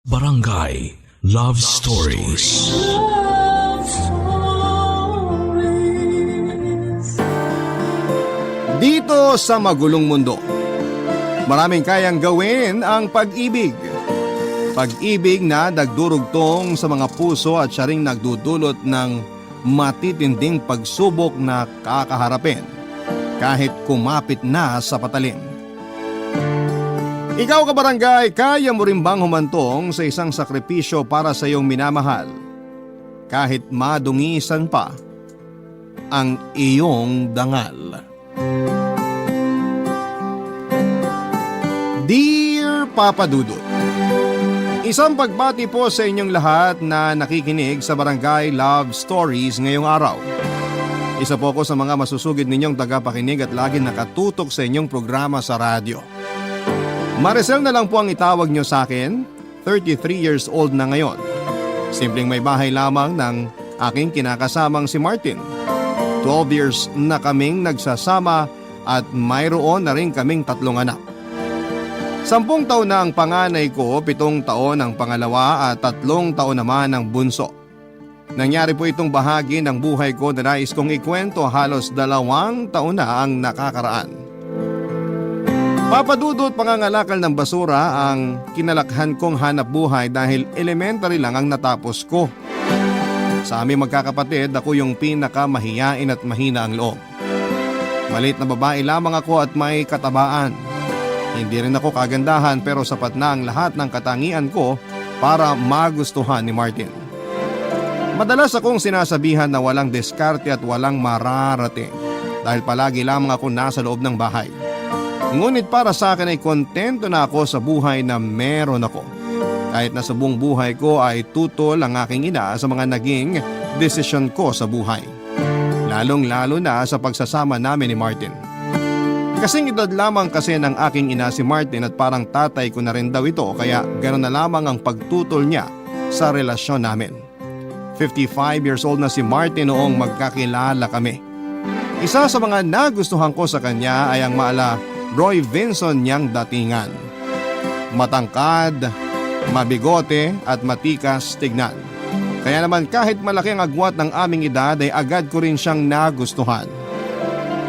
Barangay Love Stories. Love Stories. Dito sa magulong mundo, maraming kayang gawin ang pag-ibig. Pag-ibig na nagdurugtong sa mga puso at siya ring nagdudulot ng matitinding pagsubok na kakaharapin kahit kumapit na sa patalim. Ikaw kabarangay, kaya mo rin bang humantong sa isang sakripisyo para sa iyong minamahal kahit madungisan pa ang iyong dangal? Dear Papa Dudut, isang pagbati po sa inyong lahat na nakikinig sa Barangay Love Stories ngayong araw. Isa po ako sa mga masusugid ninyong tagapakinig at lagi nakatutok sa inyong programa sa radyo. Maricel na lang po ang itawag nyo sa akin, 33 years old na ngayon. Simpleng may bahay lamang ng aking kinakasamang si Martin. 12 years na kaming nagsasama at mayroon na rin kaming 3 anak. 10 taon na ang panganay ko, 7 taon ang pangalawa at 3 taon naman ang bunso. Nangyari po itong bahagi ng buhay ko na nais kong ikwento, halos 2 taon na ang nakakaraan. Papadudot, pangangalakal ng basura ang kinalakhan kong hanap buhay dahil elementary lang ang natapos ko. Sa aming magkakapatid, ako yung pinakamahiyain at mahina ang loob. Maliit na babae lamang ako at may katabaan. Hindi rin ako kagandahan pero sapat na ang lahat ng katangian ko para magustuhan ni Martin. Madalas akong sinasabihan na walang diskarte at walang mararating dahil palagi lamang ako nasa loob ng bahay. Ngunit para sa akin ay kontento na ako sa buhay na meron ako. Kahit na sa buong buhay ko ay tutol ang aking ina sa mga naging desisyon ko sa buhay. Lalong-lalo na sa pagsasama namin ni Martin. Kasing edad lamang kasi ng aking ina si Martin at parang tatay ko na rin daw ito, kaya gano'n na lamang ang pagtutol niya sa relasyon namin. 55 years old na si Martin noong magkakilala kami. Isa sa mga nagustuhan ko sa kanya ay ang maala Roy Vinson niyang datingan. Matangkad, mabigote at matikas tignan. Kaya naman kahit malaki ang agwat ng aming edad ay agad ko rin siyang nagustuhan.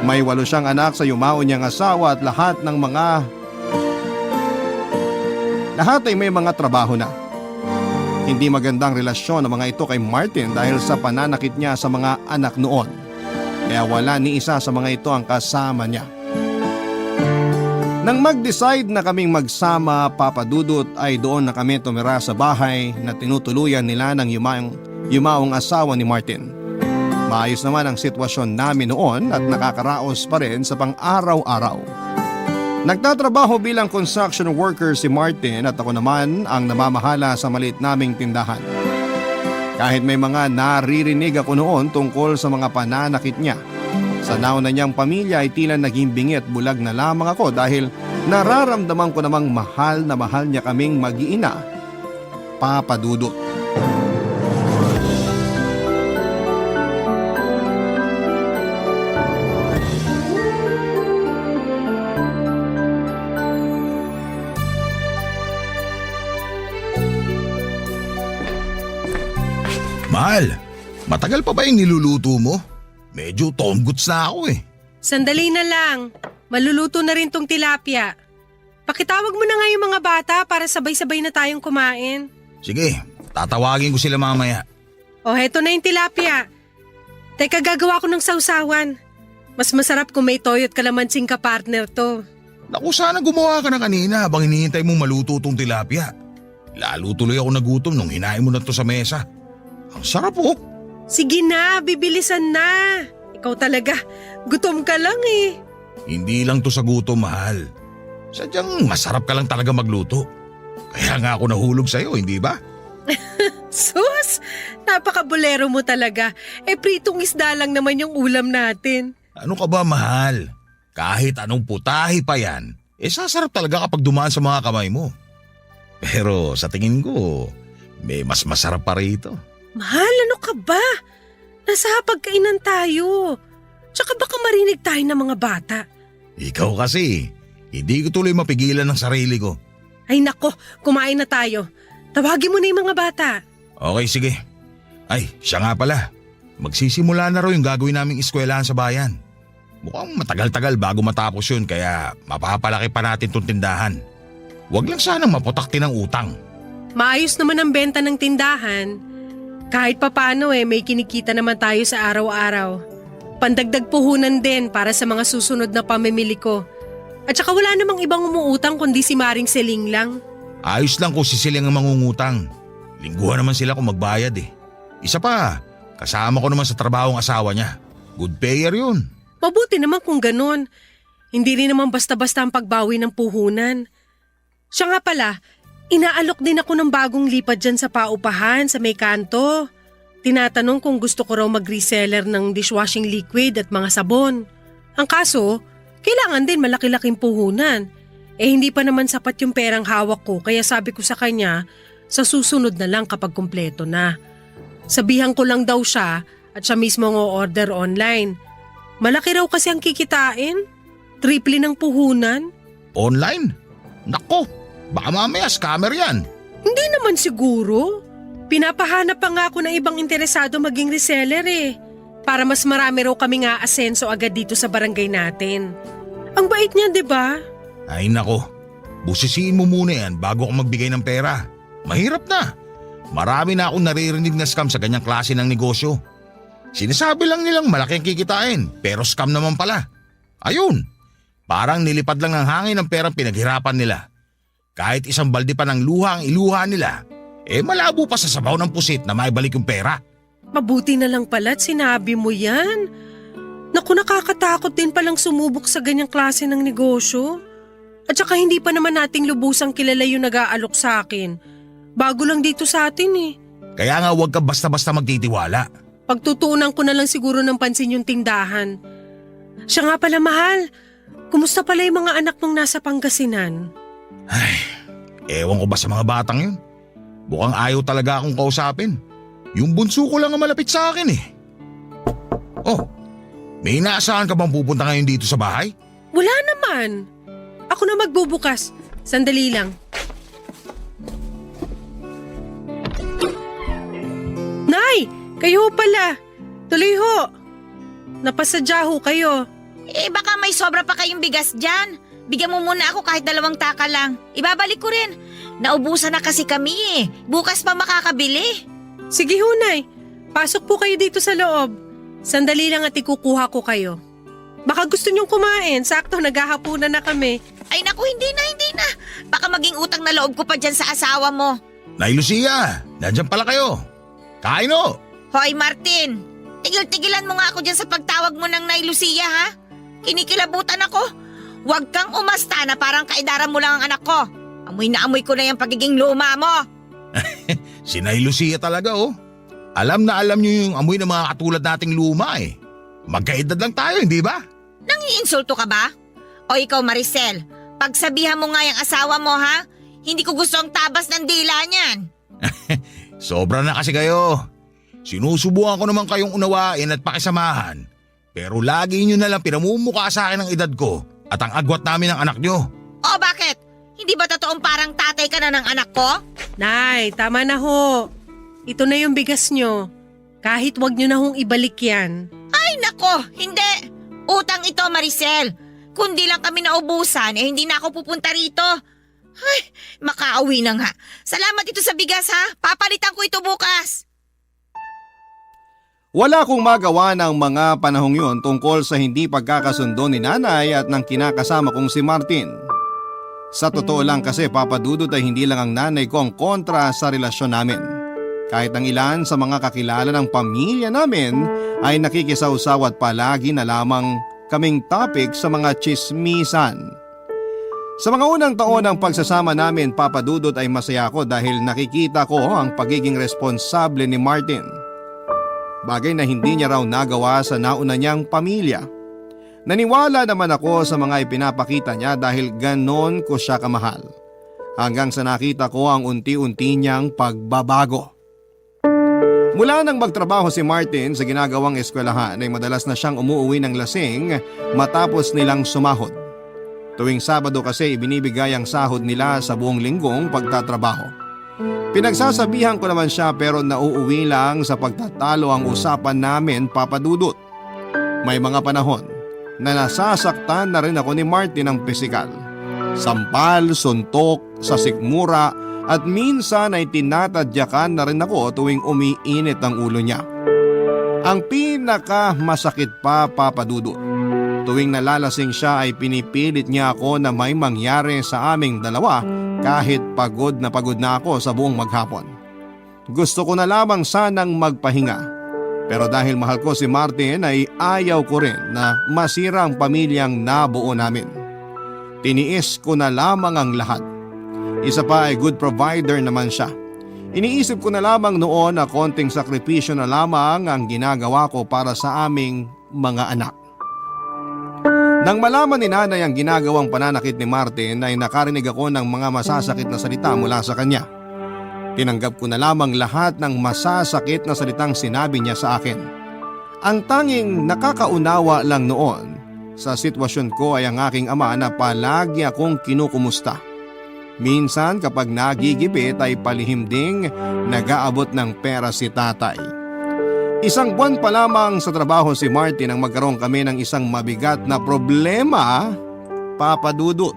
May 8 siyang anak sa yumao niyang asawa at lahat ay may mga trabaho na. Hindi magandang relasyon ng mga ito kay Martin dahil sa pananakit niya sa mga anak noon. Kaya wala ni isa sa mga ito ang kasama niya. Nang mag-decide na kaming magsama, Papa Dudut, ay doon na kami tumira sa bahay na tinutuluyan nila ng yumaong asawa ni Martin. Maayos naman ang sitwasyon namin noon at nakakaraos pa rin sa pang-araw-araw. Nagtatrabaho bilang construction worker si Martin at ako naman ang namamahala sa maliit naming tindahan. Kahit may mga naririnig ako noon tungkol sa mga pananakit niya, sa nauna niyang pamilya ay tila naging bingi at bulag na lamang ako dahil nararamdaman ko namang mahal na mahal niya kaming mag-iina, Papa Dudut. Mahal, matagal pa ba yung niluluto mo? Medyo tomguts na ako eh. Sandali na lang. Maluluto na rin tong tilapia. Pakitawag mo na nga yung mga bata para sabay-sabay na tayong kumain. Sige, tatawagin ko sila mamaya. O heto na yung tilapia. Teka, gagawa ko ng sausawan. Mas masarap kung may toyo at kalamansing ka-partner to. Naku, sana gumawa ka na kanina habang hinihintay mong maluto tong tilapia. Lalo tuloy ako nagutom nung hinain mo na to sa mesa. Ang sarap oh. Sige na, bibilisan na. Ikaw talaga, gutom ka lang eh. Hindi lang to sa gutom, mahal. Sadyang masarap ka lang talaga magluto. Kaya nga ako nahulog sa'yo, hindi ba? Sus, napaka-bolero mo talaga. Pritong isda lang naman yung ulam natin. Ano ka ba, mahal? Kahit anong putahe pa yan, sasarap talaga kapag dumaan sa mga kamay mo. Pero sa tingin ko, may mas masarap pa rito. Mahal, ano ka ba? Nasa pagkainan tayo. Tsaka baka marinig tayo ng mga bata. Ikaw kasi, hindi ko tuloy mapigilan ng sarili ko. Ay nako, kumain na tayo. Tawagin mo na yung mga bata. Okay, sige. Ay, siya nga pala. Magsisimula na raw yung gagawin naming eskwelahan sa bayan. Mukhang matagal-tagal bago matapos yun kaya mapapalaki pa natin tong tindahan. Huwag lang sanang maputakti ng utang. Maayos naman ang benta ng tindahan. Kahit papano may kinikita naman tayo sa araw-araw. Pandagdag puhunan din para sa mga susunod na pamimili ko. At saka wala namang ibang umuutang kundi si Maring Seling lang. Ayos lang kung sisiling ang mangungutang. Lingguhan naman sila kung magbayad eh. Isa pa, kasama ko naman sa trabaho ang asawa niya. Good payer yun. Mabuti naman kung ganun. Hindi rin naman basta-basta ang pagbawi ng puhunan. Siya nga pala, inaalok din ako ng bagong lipad dyan sa paupahan sa may kanto. Tinatanong kung gusto ko raw mag-reseller ng dishwashing liquid at mga sabon. Ang kaso, kailangan din malaki-laking puhunan. Hindi pa naman sapat yung perang hawak ko kaya sabi ko sa kanya, sa susunod na lang kapag kumpleto na. Sabihan ko lang daw siya at siya mismo ng-order online. Malaki raw kasi ang kikitain. Triple ng puhunan. Online? Nako, baka mamaya scammer yan. Hindi naman siguro. Pinapahanap pa nga ako ng ibang interesado maging reseller para mas marami raw kami nga asenso agad dito sa barangay natin. Ang bait niya, di ba? Ay nako, busisiin mo muna yan bago ako magbigay ng pera. Mahirap na. Marami na akong naririnig na scam sa ganyang klase ng negosyo. Sinasabi lang nilang malaki ang kikitain pero scam naman pala. Ayun, parang nilipad lang ng hangin ang perang pinaghirapan nila. Kahit isang balde pa ng luha ang iluha nila, malabo pa sa sabaw ng pusit na maibalik yung pera. Mabuti na lang pala't sinabi mo yan. Naku, nakakatakot din palang sumubok sa ganyang klase ng negosyo. At saka hindi pa naman nating lubusang kilala yung nag-aalok sa akin. Bago lang dito sa atin Kaya nga huwag ka basta-basta magtitiwala. Pagtutuunan ko na lang siguro ng pansin yung tindahan. Siya nga pala, mahal. Kumusta pala yung mga anak mong nasa Pangasinan? Ay, ewan ko ba sa mga batang yun? Mukhang ayaw talaga akong kausapin. Yung bunso ko lang ang malapit sa akin Oh, may inaasahan ka bang pupunta ngayon dito sa bahay? Wala naman. Ako na magbubukas. Sandali lang. Nay! Kayo pala. Tuloy ho. Napasadya ho kayo. Baka may sobra pa kayong bigas dyan. Bigyan mo muna ako kahit 2 taka lang. Ibabalik ko rin. Naubusan na kasi kami Bukas pa makakabili. Sige ho, Nay. Pasok po kayo dito sa loob. Sandali lang at ikukuha ko kayo. Baka gusto niyong kumain. Sakto, naghahapunan na kami. Ay naku, hindi na. Baka maging utang na loob ko pa dyan sa asawa mo. Nay Lucia, nandyan pala kayo. Kain Hoy Martin, tigil-tigilan mo nga ako dyan sa pagtawag mo ng Nay Lucia ha? Kinikilabutan ako. Huwag kang umasta na parang kaidara mo lang ang anak ko. Amoy na amoy ko na yung pagiging luma mo. Si Nay Lucia talaga Alam na alam niyo yung amoy ng mga katulad nating luma Magkaedad lang tayo, hindi ba? Nangiinsulto ka ba? O ikaw Maricel, pagsabihan mo nga yung asawa mo ha? Hindi ko gusto ang tabas ng dila niyan. Sobra na kasi kayo. Sinusubukan ko naman kayong unawain at pakisamahan. Pero lagi nyo nalang pinamumukha sa akin ang edad ko at ang agwat namin ng anak nyo. O bakit? Hindi ba totoong parang tatay ka na ng anak ko? Nay, tama na ho. Ito na yung bigas nyo. Kahit wag nyo na hong ibalik yan. Ay nako, hindi. Utang ito Maricel. Kundi lang kami naubusan hindi na ako pupunta rito. Ay, makauwi na nga. Salamat ito sa bigas ha. Papalitan ko ito bukas. Wala akong magawa ng mga panahong yun tungkol sa hindi pagkakasundo ni nanay at ng kinakasama kong si Martin. Sa totoo lang kasi papadudot ay hindi lang ang nanay ko ang kontra sa relasyon namin. Kahit ang ilan sa mga kakilala ng pamilya namin ay nakikisawsaw at palagi na lamang kaming topic sa mga tsismisan. Sa mga unang taon ng pagsasama namin, papadudot ay masaya ako dahil nakikita ko ang pagiging responsable ni Martin. Bagay na hindi niya raw nagawa sa nauna niyang pamilya. Naniwala naman ako sa mga ipinapakita niya dahil ganon ko siya kamahal. Hanggang sa nakita ko ang unti-unti niyang pagbabago. Mula nang magtrabaho si Martin sa ginagawang eskwelahan ay madalas na siyang umuuwi ng lasing matapos nilang sumahod. Tuwing Sabado kasi ibinibigay ang sahod nila sa buong linggong pagtatrabaho. Pinagsasabihan ko naman siya pero nauuwi lang sa pagtatalo ang usapan namin, Papa Dudut. May mga panahon na nasasaktan na rin ako ni Martin ng pisikal. Sampal, suntok, sa sikmura at minsan ay tinatadyakan na rin ako tuwing umiinit ang ulo niya. Ang pinaka masakit pa, Papa Dudut, tuwing nalalasing siya ay pinipilit niya ako na may mangyari sa aming dalawa kahit pagod na ako sa buong maghapon. Gusto ko na lamang sanang magpahinga. Pero dahil mahal ko si Martin ay ayaw ko rin na masira ang pamilyang nabuo namin. Tiniis ko na lamang ang lahat. Isa pa ay good provider naman siya. Iniisip ko na lamang noon na konting sakripisyo na lamang ang ginagawa ko para sa aming mga anak. Nang malaman ni nanay ang ginagawang pananakit ni Martin ay nakarinig ako ng mga masasakit na salita mula sa kanya. Tinanggap ko na lamang lahat ng masasakit na salitang sinabi niya sa akin. Ang tanging nakakaunawa lang noon sa sitwasyon ko ay ang aking ama na palagi akong kinukumusta. Minsan kapag nagigipit ay palihim ding nag-aabot ng pera si tatay. Isang buwan pa lamang sa trabaho si Martin nang magkaroon kami ng isang mabigat na problema, Papa Dudut.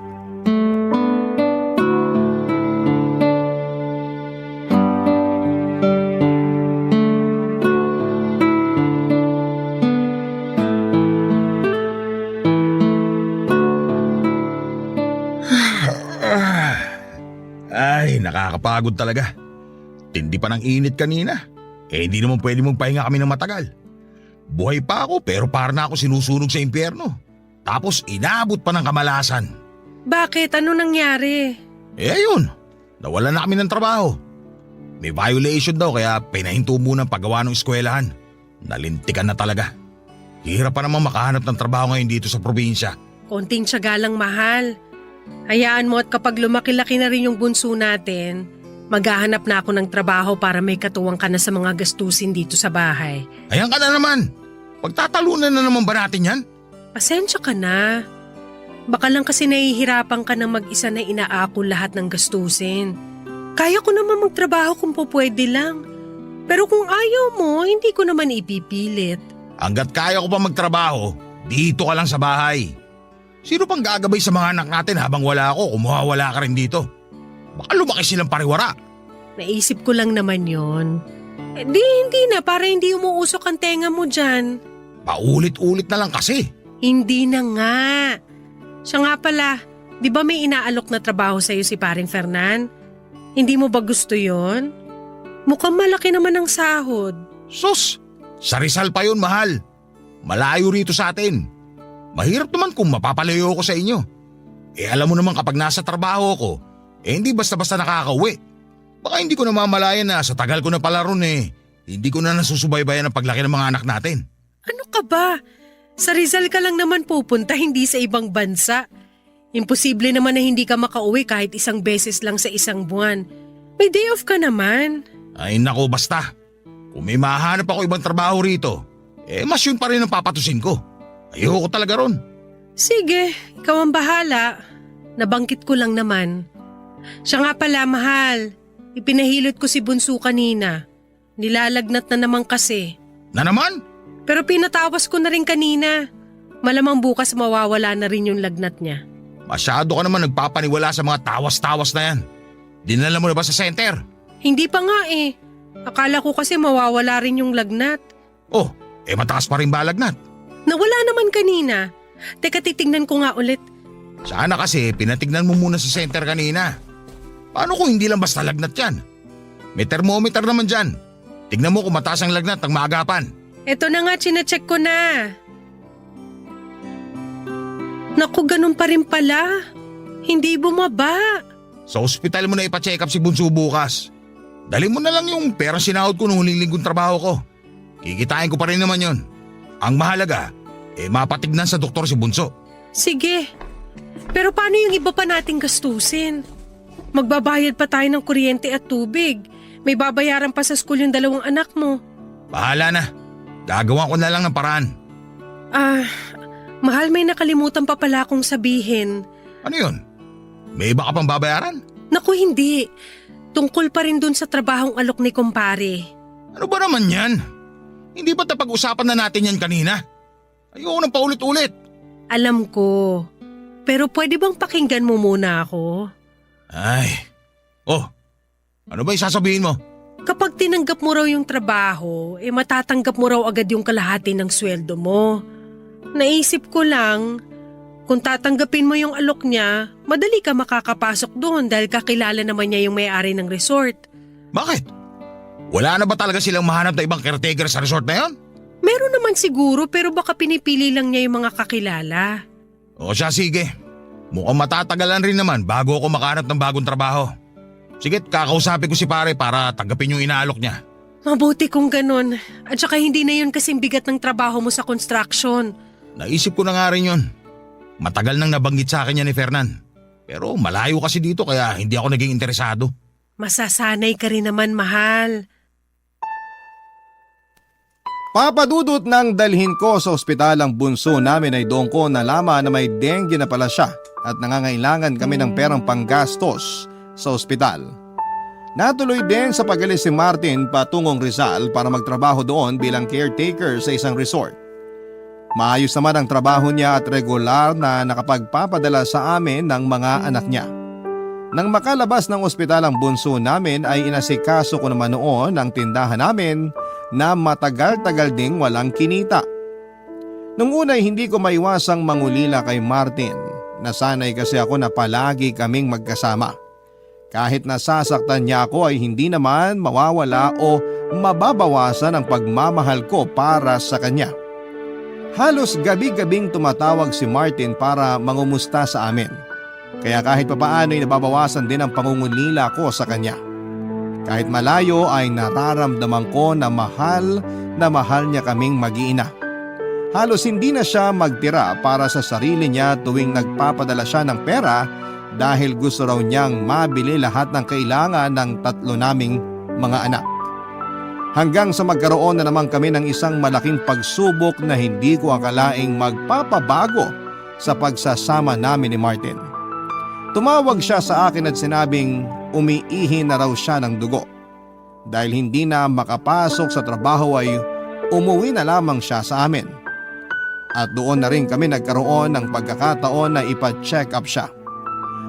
Ay, nakakapagod talaga. Tindi pa ng init kanina. Hindi naman pwede mong pahinga kami ng matagal. Buhay pa ako pero para na ako sinusunog sa impyerno. Tapos inaabot pa ng kamalasan. Bakit? Ano nangyari? Ayun, nawala na kami ng trabaho. May violation daw kaya pinahinto muna ang paggawa ng eskwelahan. Nalintikan na talaga. Hirap pa naman makahanap ng trabaho ngayon dito sa probinsya. Konting tiyaga lang, mahal. Hayaan mo at kapag lumaki-laki na rin yung bunso natin, maghahanap na ako ng trabaho para may katuwang ka na sa mga gastusin dito sa bahay. Ayan ka na naman. Pagtatalunan na naman ba natin yan? Pasensya ka na. Baka lang kasi nahihirapan ka na mag-isa na inaako lahat ng gastusin. Kaya ko naman magtrabaho kung pwede lang. Pero kung ayaw mo, hindi ko naman ipipilit. Hanggat kaya ko pa magtrabaho, dito ka lang sa bahay. Sino pang gagabay sa mga anak natin habang wala ako kung mawawala ka rin dito? Baka lumaki silang pariwara. Naisip ko lang naman yon. Hindi na para hindi umuusok ang tenga mo dyan. Paulit-ulit na lang kasi. Hindi na nga. Siya nga pala, di ba may inaalok na trabaho sa'yo si paring Fernan? Hindi mo ba gusto yon? Mukhang malaki naman ang sahod. Sus, sa Rizal pa yun, mahal. Malayo rito sa atin. Mahirap naman kung mapapalayo ko sa inyo. Alam mo naman kapag nasa trabaho ko, hindi basta-basta nakakauwi. Baka hindi ko na mamalayan na sa tagal ko na pala ron hindi ko na nasusubaybayan ang paglaki ng mga anak natin. Ano ka ba? Sa Rizal ka lang naman pupunta, hindi sa ibang bansa. Imposible naman na hindi ka makauwi kahit isang beses lang sa isang buwan. May day off ka naman. Ay nako, basta. Kung may mahanap ako ibang trabaho rito, mas yun pa rin ang papatusin ko. Ayoko talaga ron. Sige, ikaw ang bahala. Nabangkit ko lang naman. Siya nga pala, mahal. Ipinahilot ko si Bunso kanina. Nilalagnat na naman kasi. Na naman? Pero pinatawas ko na rin kanina. Malamang bukas mawawala na rin yung lagnat niya. Masyado ka naman nagpapaniwala sa mga tawas-tawas na yan. Dinala mo na ba sa center? Hindi pa nga Akala ko kasi mawawala rin yung lagnat. Oh, mataas pa rin ba lagnat? Nawala naman kanina. Teka, titignan ko nga ulit. Sana kasi pinatignan mo muna sa center kanina. Paano kung hindi lang basta lagnat yan? May thermometer naman dyan. Tignan mo kung mataas ang lagnat ng maagapan. Eto na nga, chinecheck ko na. Naku, ganun pa rin pala. Hindi bumaba. Sa ospital mo na ipa-check up si Bunso bukas. Dali mo na lang yung perang sinahod ko nung huling linggong trabaho ko. Kikitain ko pa rin naman yon. Ang mahalaga, mapatignan sa doktor si Bunso. Sige. Pero paano yung iba pa nating gastusin? Magbabayad pa tayo ng kuryente at tubig. May babayaran pa sa school yung 2 anak mo. Bahala na. Gagawa ko na lang ng paraan. Mahal, may nakalimutan pa pala akong sabihin. Ano yun? May iba ka pang babayaran? Naku, hindi. Tungkol pa rin dun sa trabahong alok ni kumpare. Ano ba naman yan? Hindi ba tapag-usapan na natin yan kanina? Ayoko nang paulit-ulit. Alam ko. Pero pwede bang pakinggan mo muna ako? Ay. Oh, ano ba yung sasabihin mo? Kapag tinanggap mo raw yung trabaho, matatanggap mo raw agad yung kalahati ng sweldo mo. Naisip ko lang, kung tatanggapin mo yung alok niya, madali ka makakapasok doon dahil kakilala naman niya yung may-ari ng resort. Bakit? Wala na ba talaga silang mahanap na ibang caretaker sa resort na yon? Meron naman siguro pero baka pinipili lang niya yung mga kakilala. O siya, sige. Mukhang matatagalan rin naman bago ako makahanap ng bagong trabaho. Sige, kakausapin ko si pare para tanggapin yung inaalok niya. Mabuti kung ganun. At saka hindi na yun kasing bigat ng trabaho mo sa construction. Naisip ko na nga rin yun. Matagal nang nabanggit sa akin yan ni Fernan. Pero malayo kasi dito kaya hindi ako naging interesado. Masasanay ka rin naman, mahal. Papadudot nang dalhin ko sa ospital ang bunso namin ay doon ko nalaman na may dengue na pala siya at nangangailangan kami ng perang panggastos sa ospital. Natuloy din sa pag-alis si Martin patungong Rizal para magtrabaho doon bilang caretaker sa isang resort. Maayos naman ang trabaho niya at regular na nakapagpapadala sa amin ng mga anak niya. Nang makalabas ng ospital ang bunso namin ay inasikaso ko naman noon ang tindahan namin na matagal-tagal ding walang kinita. Nung una ay hindi ko maiwasang mangulila kay Martin. Nasanay kasi ako na palagi kaming magkasama. Kahit nasasaktan niya ako ay hindi naman mawawala o mababawasan ang pagmamahal ko para sa kanya. Halos gabi-gabing tumatawag si Martin para mangumusta sa amin. Kaya kahit papaano ay nababawasan din ang pangungulila ko sa kanya. Kahit malayo ay nararamdaman ko na mahal niya kaming mag-iina. Halos hindi na siya magtira para sa sarili niya tuwing nagpapadala siya ng pera dahil gusto raw niyang mabili lahat ng kailangan ng 3 naming mga anak. Hanggang sa magkaroon na naman kami ng isang malaking pagsubok na hindi ko akalaing magpapabago sa pagsasama namin ni Martin. Tumawag siya sa akin at sinabing umiihi na raw siya ng dugo. Dahil hindi na makapasok sa trabaho ay umuwi na lamang siya sa amin. At doon na rin kami nagkaroon ng pagkakataon na ipa-check up siya.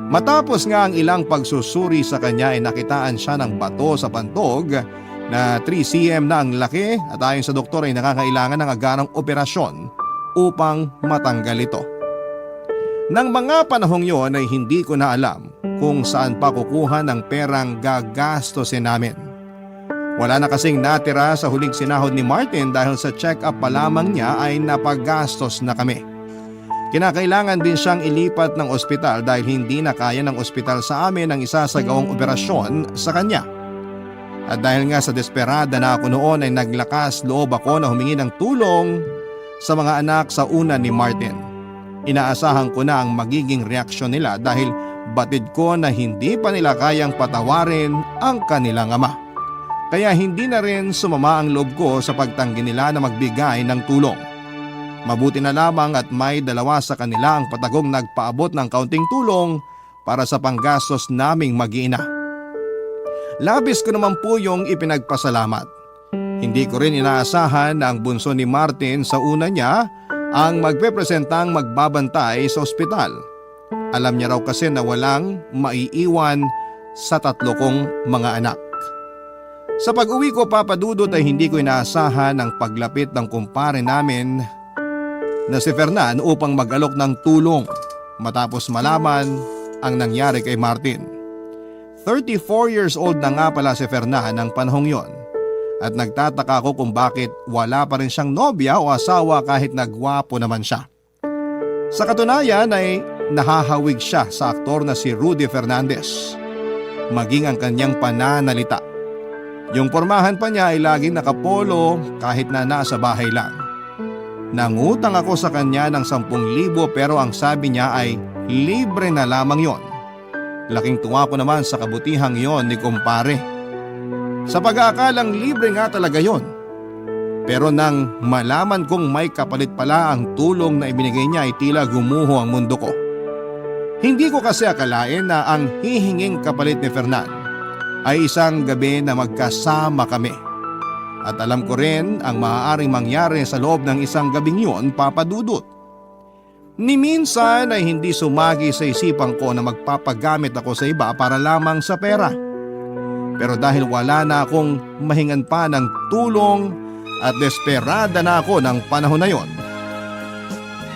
Matapos nga ang ilang pagsusuri sa kanya ay nakitaan siya ng bato sa pantog na 3 cm na ang laki at ayon sa doktor ay nakakailangan ng agarang operasyon upang matanggal ito. Nang mga panahong yon ay hindi ko na alam kung saan pa kukuha ng perang gagastosin namin. Wala na kasing natira sa huling sinahod ni Martin dahil sa check-up pa lamang niya ay napagastos na kami. Kinakailangan din siyang ilipat ng ospital dahil hindi na kaya ng ospital sa amin ang isasagawang operasyon sa kanya. At dahil nga sa desperada na ako noon ay naglakas loob ako na humingi ng tulong sa mga anak sa una ni Martin. Inaasahan ko na ang magiging reaksyon nila dahil batid ko na hindi pa nila kayang patawarin ang kanilang ama. Kaya hindi na rin sumama ang loob ko sa pagtanggi nila na magbigay ng tulong. Mabuti na lamang at may 2 sa kanila ang patagong nagpaabot ng kaunting tulong para sa panggastos naming mag-iina. Labis ko naman po yung ipinagpasalamat. Hindi ko rin inaasahan na ang bunso ni Martin sa una niya ang magpepresentang magbabantay sa ospital. Alam niya raw kasi na walang maiiwan sa 3 kong mga anak. Sa pag-uwi ko papadudot ay hindi ko inaasahan ang paglapit ng kumpare namin na si Fernan upang mag-alok ng tulong matapos malaman ang nangyari kay Martin. 34 years old na nga pala si Fernan ng panahong yon at nagtataka ako kung bakit wala pa rin siyang nobya o asawa kahit nagwapo naman siya. Sa katunayan ay nahahawig siya sa aktor na si Rudy Fernandez, maging ang kanyang pananalita. Yung pormahan pa niya ay laging nakapolo kahit na nasa bahay lang. Nangutang ako sa kanya ng 10,000 pero ang sabi niya ay libre na lamang yon. Laking tuwa ko naman sa kabutihang yon ni kumpare. Sa pag-aakalang libre nga talaga yon. Pero nang malaman kong may kapalit pala ang tulong na ibinigay niya ay tila gumuho ang mundo ko. Hindi ko kasi akalain na ang hihinging kapalit ni Fernan ay isang gabi na magkasama kami. At alam ko rin ang maaaring mangyari sa loob ng isang gabing yun, Papa Dudut. Ni minsan ay hindi sumagi sa isipan ko na magpapagamit ako sa iba para lamang sa pera. Pero dahil wala na akong mahingan pa ng tulong at desperada na ako ng panahon na yon,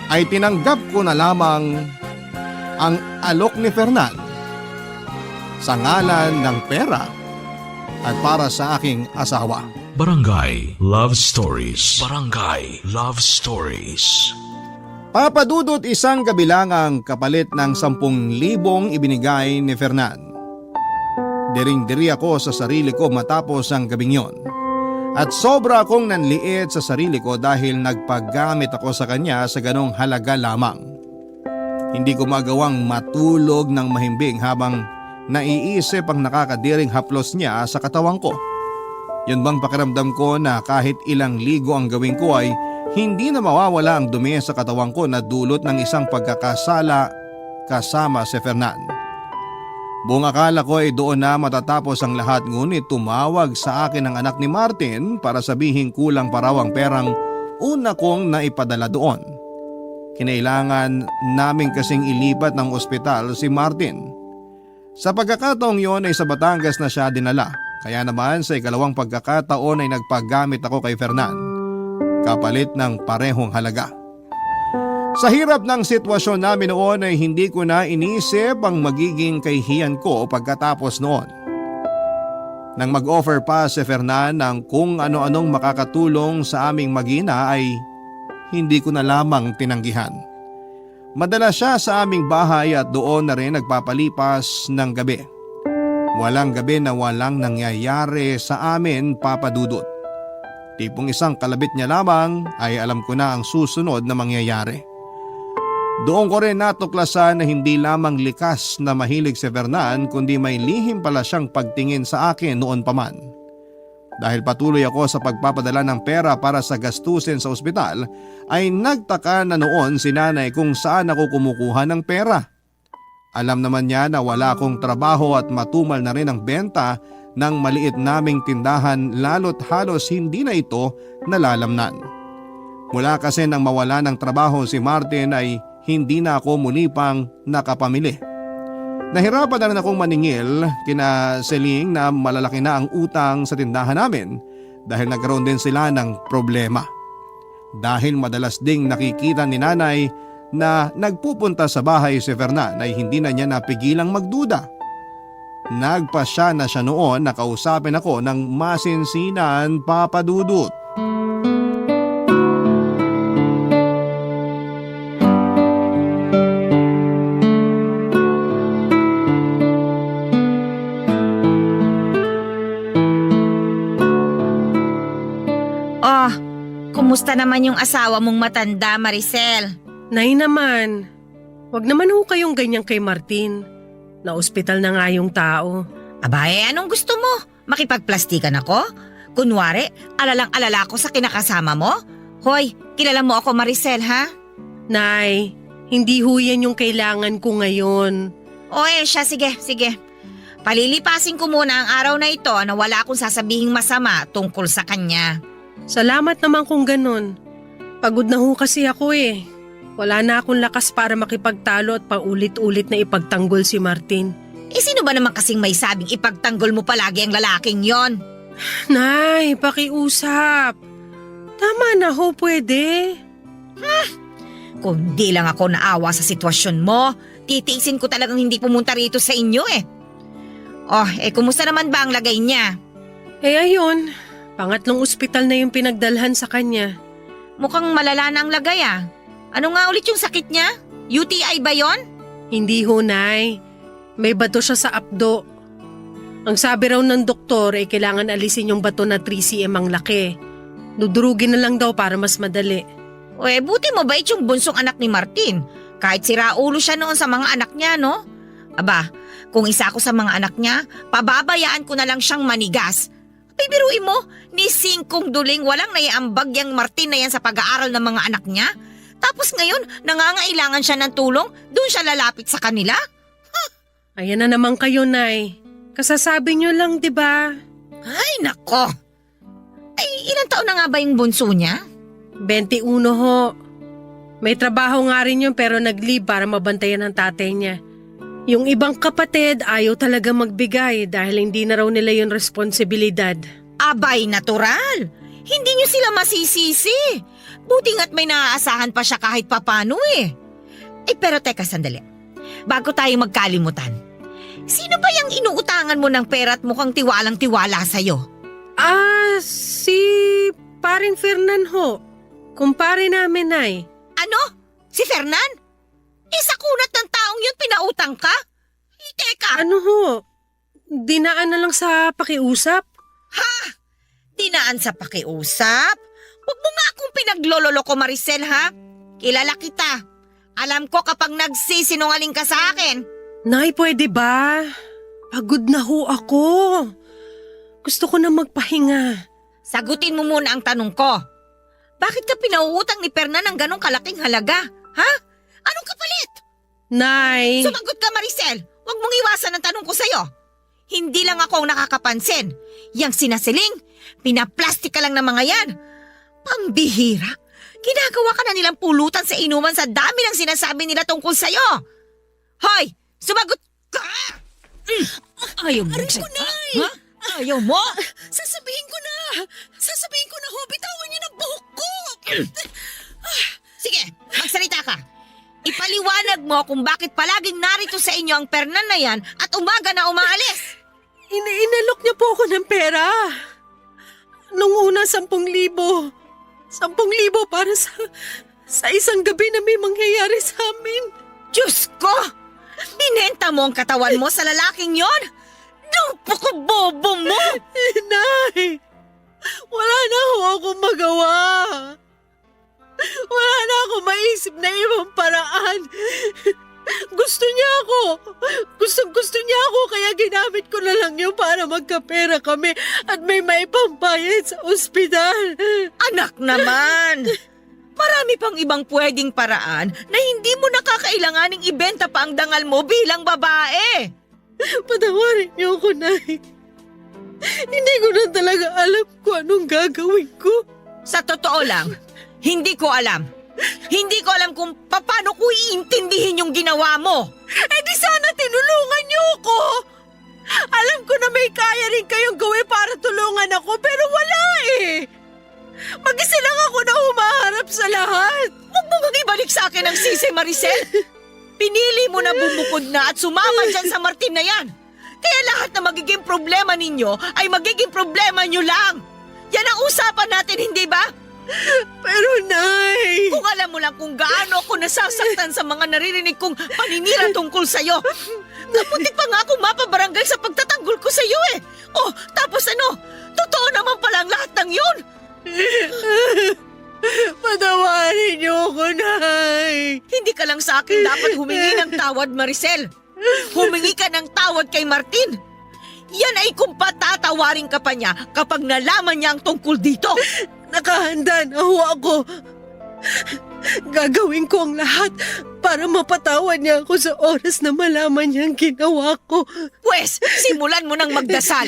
ay tinanggap ko na lamang ang alok ni Fernan sa ngalan ng pera at para sa aking asawa. Barangay Love Stories. Barangay Love Stories. Papa Dudut, isang gabi lang ang kapalit ng 10,000 ibinigay ni Fernan. Diring-diri ako sa sarili ko matapos ang gabing yon. At sobra akong nanliit sa sarili ko dahil nagpagamit ako sa kanya sa ganong halaga lamang. Hindi ko magawang matulog ng mahimbing habang naiisip ang nakakadiring haplos niya sa katawan ko. Yun bang pakiramdam ko na kahit ilang ligo ang gawin ko ay hindi na mawawala ang dumi sa katawan ko na dulot ng isang pagkakasala kasama si Fernan. Buong akala ko ay doon na matatapos ang lahat, ngunit tumawag sa akin ang anak ni Martin para sabihin kulang pa raw ang perang una kong naipadala doon. Kinailangan namin kasing ilipat ng ospital si Martin. Sa pagkakataong yon ay sa Batangas na siya dinala, kaya naman sa ikalawang pagkakataon ay nagpagamit ako kay Fernan, kapalit ng parehong halaga. Sa hirap ng sitwasyon namin noon ay hindi ko na inisip ang magiging kahihiyan ko pagkatapos noon. Nang mag-offer pa si Fernan ng kung ano-anong makakatulong sa aming mag-ina ay hindi ko na lamang tinanggihan. Madalas siya sa aming bahay at doon na rin nagpapalipas ng gabi. Walang gabi na walang nangyayari sa amin, Papa Dudut. Tipong isang kalabit niya lamang ay alam ko na ang susunod na mangyayari. Doon ko rin natuklasan na hindi lamang likas na mahilig si Fernan kundi may lihim pala siyang pagtingin sa akin noon pa man. Dahil patuloy ako sa pagpapadala ng pera para sa gastusin sa ospital ay nagtaka na noon si nanay kung saan ako kumukuha ng pera. Alam naman niya na wala akong trabaho at matumal na rin ang benta ng maliit naming tindahan lalo't halos hindi na ito nalalamnan. Mula kasi nang mawala ng trabaho si Martin ay hindi na ako muli pang nakapamili. Nahirapan na rin akong maningil kina Celine na malalaki na ang utang sa tindahan namin dahil nagkaroon din sila ng problema. Dahil madalas ding nakikita ni nanay na nagpupunta sa bahay si Fernan ay hindi na niya napigilang magduda. Nagpasya na siya noon na kausapin ako ng masinsinan, Papa Dudut. Oh, kumusta naman yung asawa mong matanda, Maricel? Nay naman, wag naman ho kayong ganyan kay Martin. Na-ospital na nga yung tao. Aba, anong gusto mo? Makipagplastikan ako? Kunwari, alalang-alala ko sa kinakasama mo? Hoy, kilala mo ako, Maricel, ha? Nay, hindi ho yan yung kailangan ko ngayon. O siya, sige. Palilipasin ko muna ang araw na ito na wala akong sasabihing masama tungkol sa kanya. Salamat naman kung ganun. Pagod na ho kasi ako eh. Wala na akong lakas para makipagtalo at paulit-ulit na ipagtanggol si Martin. Sino ba naman kasing may sabing ipagtanggol mo palagi ang lalaking yon? Nay, pakiusap. Tama na ho, pwede. Kung di lang ako naawa sa sitwasyon mo, titiisin ko talagang hindi pumunta rito sa inyo eh. Kumusta naman ba ang lagay niya? Ayun, pangatlong ospital na yung pinagdalhan sa kanya. Mukhang malala na ang lagay ah. Ano nga ulit yung sakit niya? UTI ba yon? Hindi ho, Nay. May bato siya sa apdo. Ang sabi raw ng doktor ay kailangan alisin yung bato na 3cm ang laki. Dudurugin na lang daw para mas madali. Buti mo ba yung bunsong anak ni Martin? Kahit sira ulo siya noon sa mga anak niya, no? Aba, kung isa ako sa mga anak niya, pababayaan ko na lang siyang manigas. Bibiruin mo, ni Singkong Duling walang naiambag yang Martin na yan sa pag-aaral ng mga anak niya? Tapos ngayon, nangangailangan siya ng tulong, doon siya lalapit sa kanila? Ayan na naman kayo, Nay. Kasasabi nyo lang, di ba? Ay, nako. Ay, ilang taon na nga ba yung bunso niya? 21 ho. May trabaho nga rin yun pero nag-leave para mabantayan ng tatay niya. Yung ibang kapatid ayaw talaga magbigay dahil hindi na raw nila yung responsibilidad. Abay, natural. Hindi niyo sila masisisi. Buti nga't may naaasahan pa siya kahit papano eh. Pero teka sandali. Bago tayo magkalimutan. Sino ba yung inuutangan mo ng pera at mukhang tiwalang-tiwala sa'yo? Si paring Fernan ho. Kumpare namin ay. Ano? Si Fernan? Sa kunat ng taong yun pinautang ka? Teka, Ano ho? Dinaan na lang sa pakiusap? dinaan sa pakiusap? Huwag mo nga akong pinaglololoko, Maricel, ha? Kilala kita. Alam ko kapag nagsisinungaling ka sa akin. Nay, pwede ba? Pagod na ho ako. Gusto ko na magpahinga. Sagutin mo muna ang tanong ko. Bakit ka pinauutang ni Fernan ng ganong kalaking halaga? Ha? Anong kapalit? Nay! Sumagot ka, Maricel. Huwag mong iwasan ang tanong ko sa'yo. Hindi lang ako ang nakakapansin. Yang sinasiling, pinaplastik ka lang ng mga yan. Pambihira. Ginagawa ka na nilang pulutan sa inuman sa dami ng sinasabi nila tungkol sa'yo. Hoy! Sumagot ka! Ayaw mo. Aray ko, Nay! Ha? Ayaw mo? Sasabihin ko na! Sasabihin ko na ho, bitawan niyo ng buhok ko! Sige, magsalita ka. Ipaliwanag mo kung bakit palaging narito sa inyo ang Fernan na yan at umaga na umaalis. Inalok niya po ako ng pera. Nung una, 10,000. 10,000 para sa isang gabi na may mangyayari sa amin. Diyos ko! Binenta mo ang katawan mo sa lalaking yon? Napaka-bobo mo! Nay! Wala na ho akong magawa. Wala na ako maisip na ibang paraan. Gusto niya ako. Gusto niya ako kaya ginamit ko na lang yun para magkapera kami at may maipambayad sa ospital. Anak naman! Marami pang ibang pwedeng paraan na hindi mo nakakailanganing ibenta pa ang dangal mo bilang babae. Patawarin niyo ako, Nay. Hindi ko na talaga alam kung anong gagawin ko. Sa totoo lang, hindi ko alam. Hindi ko alam kung paano ko iintindihin yung ginawa mo. Di sana tinulungan niyo ako. Alam ko na may kaya rin kayong gawin para tulungan ako pero wala eh. Mag-isa lang ako na humaharap sa lahat. Huwag mo bang ibalik sa akin ang sisi, Maricel? Pinili mo na bumukod na at sumama dyan sa Martin na yan. Kaya lahat na magiging problema ninyo ay magiging problema nyo lang. Yan ang usapan natin, hindi ba? Pero Nay... Kung alam mo lang kung gaano ako nasasaktan sa mga naririnig kong paninira tungkol sa'yo. Kaputi pa nga akong mapabarangay sa pagtatanggol ko sa'yo eh. Oh, tapos ano? Totoo naman pala ang lahat ng yun. Patawarin niyo ako, Nay. Hindi ka lang sa akin dapat humingi ng tawad, Maricel. Humingi ka ng tawad kay Martin. Yan ay kung patatawarin ka pa niya kapag nalaman niya ang tungkol dito. Nakahanda na ho ako. Gagawin ko ang lahat para mapatawad niya ako sa oras na malaman niya ang ginawa ko. Pwes, simulan mo ng magdasal.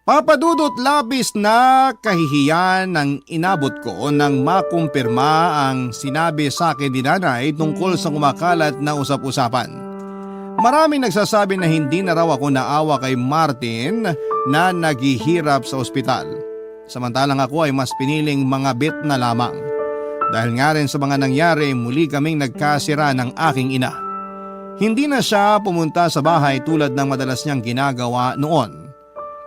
Papadudot labis na kahihiyan ang inabot ko nang makumpirma ang sinabi sa akin ni nanay tungkol sa kumakalat na usap-usapan. Maraming nagsasabi na hindi na raw ako naawa kay Martin na naghihirap sa ospital. Samantalang ako ay mas piniling mga bit na lamang. Dahil nga rin sa mga nangyari, muli kaming nagkasira ng aking ina. Hindi na siya pumunta sa bahay tulad ng madalas niyang ginagawa noon.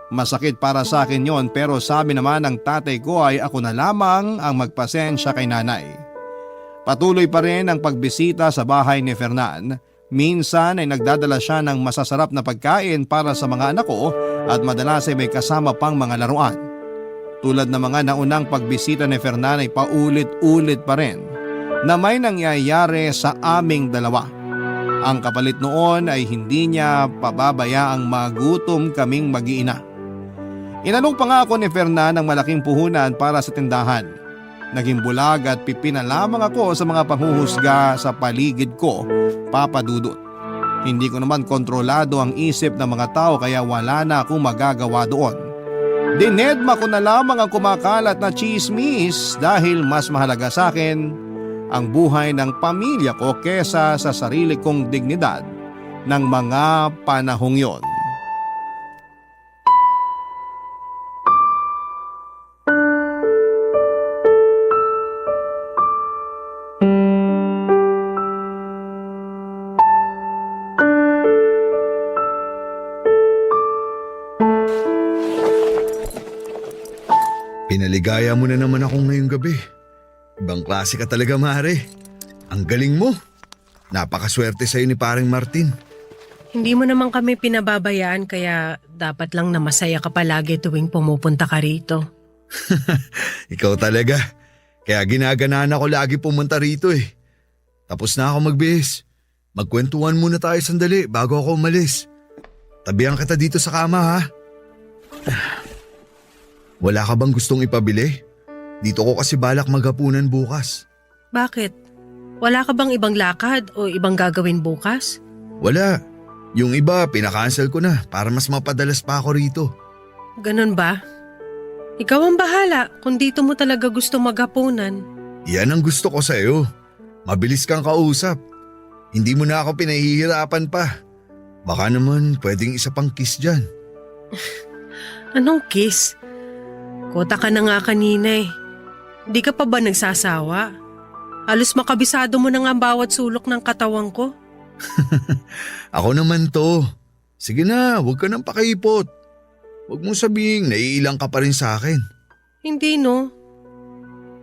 Masakit para sa akin yon pero sabi naman ng tatay ko ay ako na lamang ang magpasensya kay nanay. Patuloy pa rin ang pagbisita sa bahay ni Fernan. Minsan ay nagdadala siya ng masasarap na pagkain para sa mga anak ko at madalas ay may kasama pang mga laruan. Tulad ng mga naunang pagbisita ni Fernan ay paulit-ulit pa rin na may nangyayari sa aming dalawa. Ang kapalit noon ay hindi niya pababayaang magutom kaming mag-iina. Inalok pa nga ako ni Fernan ng malaking puhunan para sa tindahan. Naging bulag at pipina lamang ako sa mga panghuhusga sa paligid ko, papadudot. Hindi ko naman kontrolado ang isip ng mga tao kaya wala na akong magagawa doon. Dinedma ko na lamang ang kumakalat na chismis dahil mas mahalaga sa akin ang buhay ng pamilya ko kesa sa sarili kong dignidad ng mga panahong yon. Pinaligaya mo na naman ako ngayong gabi. Ibang klase ka talaga, Mare. Ang galing mo. Napakaswerte sa'yo ni paring Martin. Hindi mo naman kami pinababayaan kaya dapat lang na masaya ka palagi tuwing pumupunta ka rito. Ikaw talaga. Kaya ginaganaan ako lagi pumunta rito eh. Tapos na ako magbihis. Magkwentuhan muna tayo sandali bago ako umalis. Tabihan kita dito sa kama ha. Wala ka bang gustong ipabili? Dito ko kasi balak maghapunan bukas. Bakit? Wala ka bang ibang lakad o ibang gagawin bukas? Wala. Yung iba pinakancel ko na para mas mapadalas pa ako rito. Ganun ba? Ikaw ang bahala kung dito mo talaga gusto maghapunan. Yan ang gusto ko sa'yo. Mabilis kang kausap. Hindi mo na ako pinahihirapan pa. Baka naman pwedeng isa pang kiss dyan. Anong kiss? Kota ka na nga kanina eh. Di ka pa ba nagsasawa? Halos makabisado mo na nga ang bawat sulok ng katawan ko. Ako naman to. Sige na, huwag ka nang pakaipot. Huwag mong sabihin naiilang ka pa rin sa akin. Hindi no.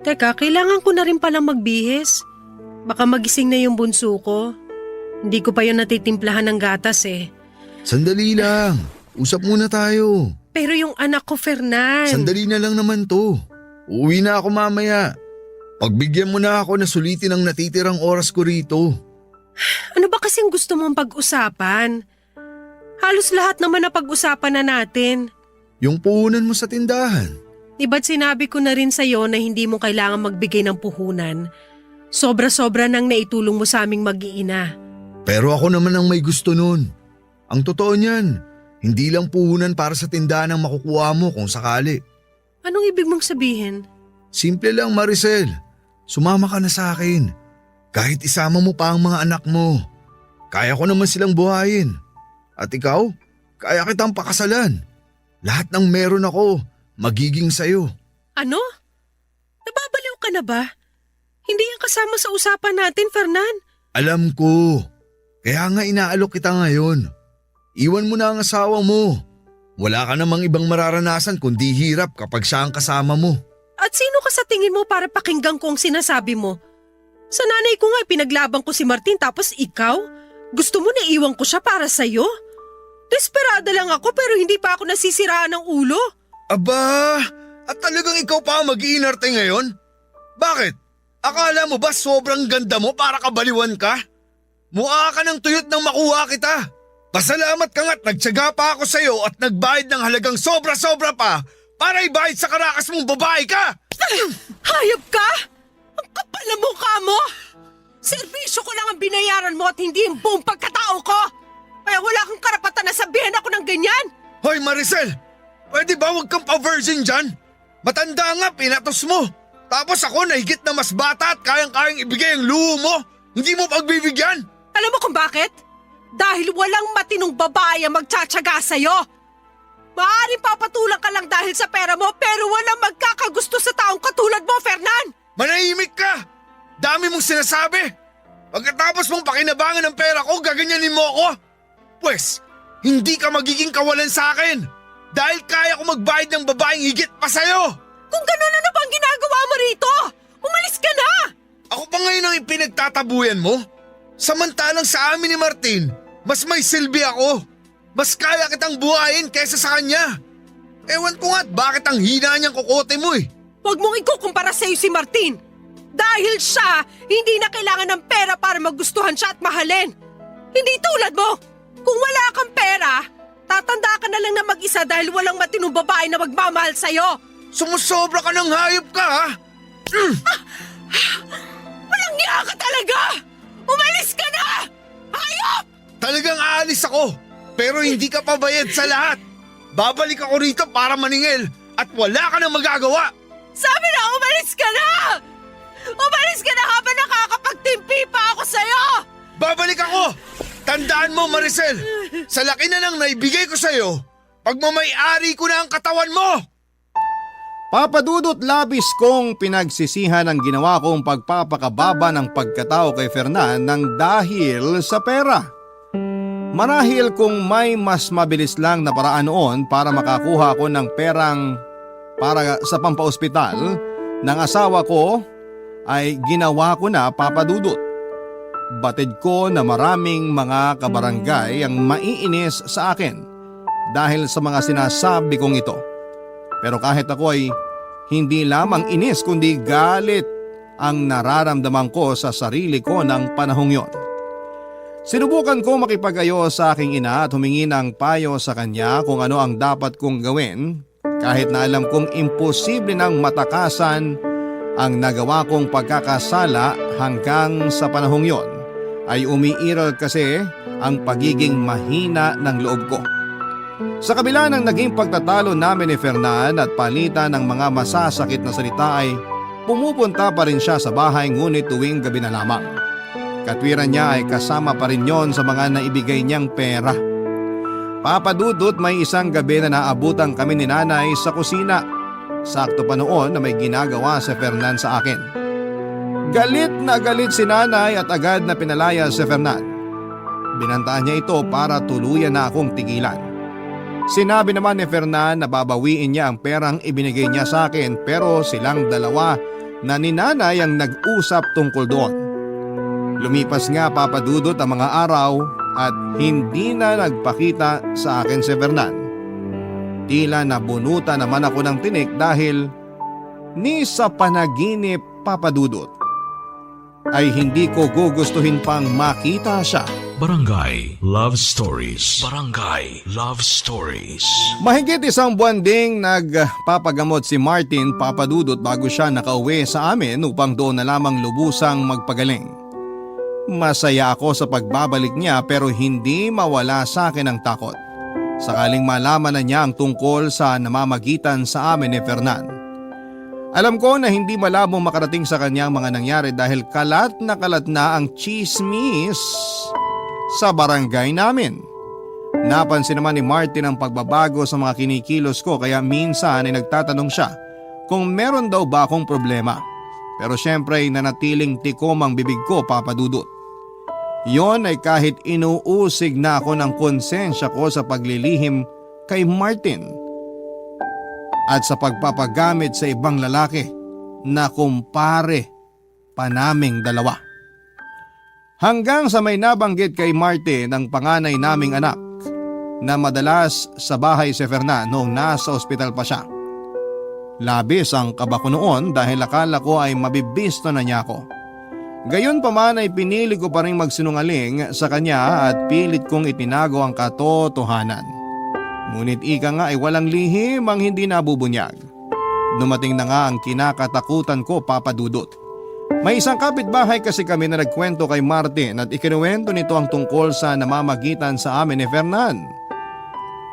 Teka, kailangan ko na rin palang magbihis. Baka magising na yung bunso ko. Hindi ko pa yun natitimplahan ng gatas eh. Sandali lang. Usap muna tayo. Pero yung anak ko, Fernan. Sandali na lang naman to. Uuwi na ako mamaya. Pagbigyan mo na ako na sulitin ang natitirang oras ko rito. Ano ba kasing gusto mong pag-usapan? Halos lahat naman na pag-usapan na natin. Yung puhunan mo sa tindahan. Di ba't sinabi ko na rin sa'yo na hindi mo kailangan magbigay ng puhunan? Sobra-sobra nang naitulong mo sa aming mag-iina. Pero ako naman ang may gusto nun. Ang totoo niyan, hindi lang puhunan para sa tindahan ang makukuha mo kung sakali. Anong ibig mong sabihin? Simple lang, Maricel. Sumama ka na sa akin. Kahit isama mo pa ang mga anak mo. Kaya ko naman silang buhayin. At ikaw, kaya kitang pakasalan. Lahat ng meron ako, magiging sayo. Ano? Nababaliw ka na ba? Hindi yan kasama sa usapan natin, Fernan. Alam ko. Kaya nga inaalok kita ngayon. Iwan mo na ang asawa mo. Wala ka namang ibang mararanasan kundi hirap kapag siya ang kasama mo. At sino ka sa tingin mo para pakinggan ko ang sinasabi mo? Sa nanay ko nga pinaglaban ko si Martin tapos ikaw? Gusto mo na iwan ko siya para sa'yo? Desperada lang ako pero hindi pa ako nasisiraan ng ulo. Aba, at talagang ikaw pa ang mag-iinarte ngayon? Bakit? Akala mo ba sobrang ganda mo para kabaliwan ka? Mukha ka ng tuyot nang makuha kita. Pasalamat ka nga't nagtyaga pa ako sa'yo at nagbayad ng halagang sobra-sobra pa para ibayad sa karakas mong babae ka! Hayop ka? Ang kapal na mukha mo! Servisyo ko lang ang binayaran mo at hindi yung buong pagkatao ko! Kaya wala kang karapatan na sabihin ako ng ganyan! Hoy Maricel! Pwede ba huwag kang pa-virgin dyan? Matanda nga, pinatos mo! Tapos ako na higit na mas bata at kayang-kayang ibigay ang luho mo! Hindi mo pagbibigyan! Alam mo kung bakit? Dahil walang matinong babae ang magtsatsaga sa'yo! Maaaring papatulang ka lang dahil sa pera mo pero walang magkakagusto sa taong katulad mo, Fernan! Manahimik ka! Dami mong sinasabi! Pagkatapos mong pakinabangan ng pera ko, gaganyanin mo ako! Pwes, hindi ka magiging kawalan sa akin! Dahil kaya ko magbayad ng babaeng higit pa sa'yo! Kung ganun, ano bang ginagawa mo rito? Umalis ka na! Ako pa ngayon ang ipinagtatabuyan mo? Samantalang sa amin ni Martin, mas may silbi ako. Mas kaya kitang buhayin kaysa sa kanya. Ewan ko nga't bakit ang hina niyang kukote mo eh. Huwag mong ikukumpara sa'yo si Martin. Dahil siya, hindi na kailangan ng pera para magustuhan siya at mahalin. Hindi tulad mo. Kung wala kang pera, tatanda ka na lang na mag-isa dahil walang matinong babae na magmamahal sa'yo. Sumusobra ka ng hayop ka ha? Walang niya ka talaga! Umalis ka na! Hayop! Talagang aalis ako, pero hindi ka pabayad sa lahat. Babalik ako rito para maningil at wala ka nang magagawa. Sabi na umalis ka na! Umalis ka na habang nakakapagtimpi pa ako sa'yo! Babalik ako! Tandaan mo, Maricel, sa laki na lang naibigay ko sa'yo, pagmamay-ari ko na ang katawan mo! Papa Dudut, labis kong pinagsisihan ang ginawa kong pagpapakababa ng pagkatao kay Fernan nang dahil sa pera. Marahil kung may mas mabilis lang na paraan noon para makakuha ko ng perang para sa pampaospital ng asawa ko ay ginawa ko na, Papa Dudut. Batid ko na maraming mga kabarangay ang maiinis sa akin dahil sa mga sinasabi kong ito. Pero kahit ako ay hindi lamang inis kundi galit ang nararamdaman ko sa sarili ko ng panahong yon. Sinubukan ko makipag-ayo sa aking ina at humingi ng payo sa kanya kung ano ang dapat kong gawin kahit na alam kong imposible nang matakasan ang nagawa kong pagkakasala hanggang sa panahong yon ay umiiral kasi ang pagiging mahina ng loob ko. Sa kabila ng naging pagtatalo namin ni Fernan at palitan ng mga masasakit na salita ay pumupunta pa rin siya sa bahay ngunit tuwing gabi na lamang. Katwiran niya ay kasama pa rin yon sa mga naibigay niyang pera. Papa Dudut, may isang gabi na naabutan kami ni nanay sa kusina. Sakto pa noon na may ginagawa si Fernan sa akin. Galit na galit si nanay at agad na pinalaya si Fernan. Binantaan niya ito para tuluyan na akong tigilan. Sinabi naman ni Fernan na babawiin niya ang perang ibinigay niya sa akin pero silang dalawa na ni nanay ang nag-usap tungkol doon. Lumipas nga, Papa Dudut, ang mga araw at hindi na nagpakita sa akin si Fernan. Tila nabunutan naman ako ng tinik dahil ni sa panaginip, Papa Dudut, ay hindi ko gugustuhin pang makita siya. Barangay Love Stories. Barangay Love Stories. Mahigit isang buwan ding nagpapagamot si Martin, Papa Dudut, bago siya nakauwi sa amin upang doon na lamang lubusang magpagaling. Masaya ako sa pagbabalik niya pero hindi mawala sa akin ang takot. Sakaling malaman na niya ang tungkol sa namamagitan sa amin ni Fernan. Alam ko na hindi malabong makarating sa kanya ang mga nangyari dahil kalat na ang chismis sa barangay namin. Napansin naman ni Martin ang pagbabago sa mga kinikilos ko kaya minsan ay nagtatanong siya kung meron daw ba akong problema. Pero syempre ay nanatiling tikom ang bibig ko, Papa Dudut. Yon ay kahit inuusig na ako ng konsensya ko sa paglilihim kay Martin at sa pagpapagamit sa ibang lalaki na kumpare pa naming dalawa. Hanggang sa may nabanggit kay Martin ang panganay naming anak na madalas sa bahay si Fernan noong nasa ospital pa siya. Labis ang kaba ko noon dahil akala ko ay mabibisto na niya ako. Gayon pa man ay pinili ko pa rin magsinungaling sa kanya at pilit kong itinago ang katotohanan. Ngunit ika nga ay walang lihim ang hindi nabubunyag. Dumating na nga ang kinakatakutan ko, Papa Dudut. May isang kapitbahay kasi kami na nagkwento kay Martin at ikinuwento nito ang tungkol sa namamagitan sa amin ni Fernan.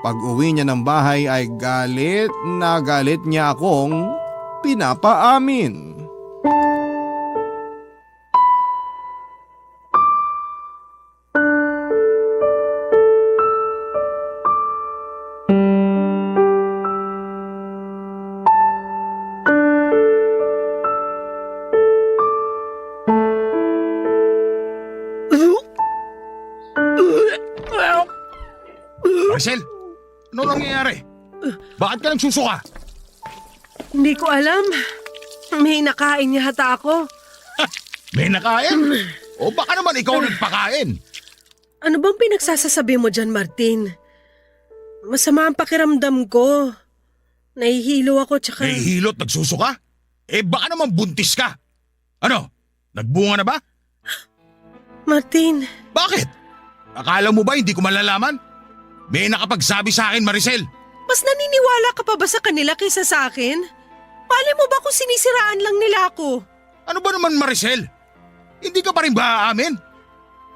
Pag uwi niya ng bahay ay galit na galit niya akong pinapaamin. Maricel, ano nangyayari? Bakit ka nagsusuka? Hindi ko alam. May nakain yata ako. May nakain? O baka naman ikaw nagpakain? Ano bang pinagsasasabi mo dyan, Martin? Masama ang pakiramdam ko. Nahihilo ako tsaka… Nahihilot, nagsusuka? Eh baka naman buntis ka. Ano? Nagbunga na ba? Martin… Bakit? Akala mo ba hindi ko malalaman? May nakapagsabi sa akin, Maricel. Mas naniniwala ka pa ba sa kanila kaysa sa akin? Malay mo ba kung sinisiraan lang nila ako? Ano ba naman, Maricel? Hindi ka pa rin ba aamin?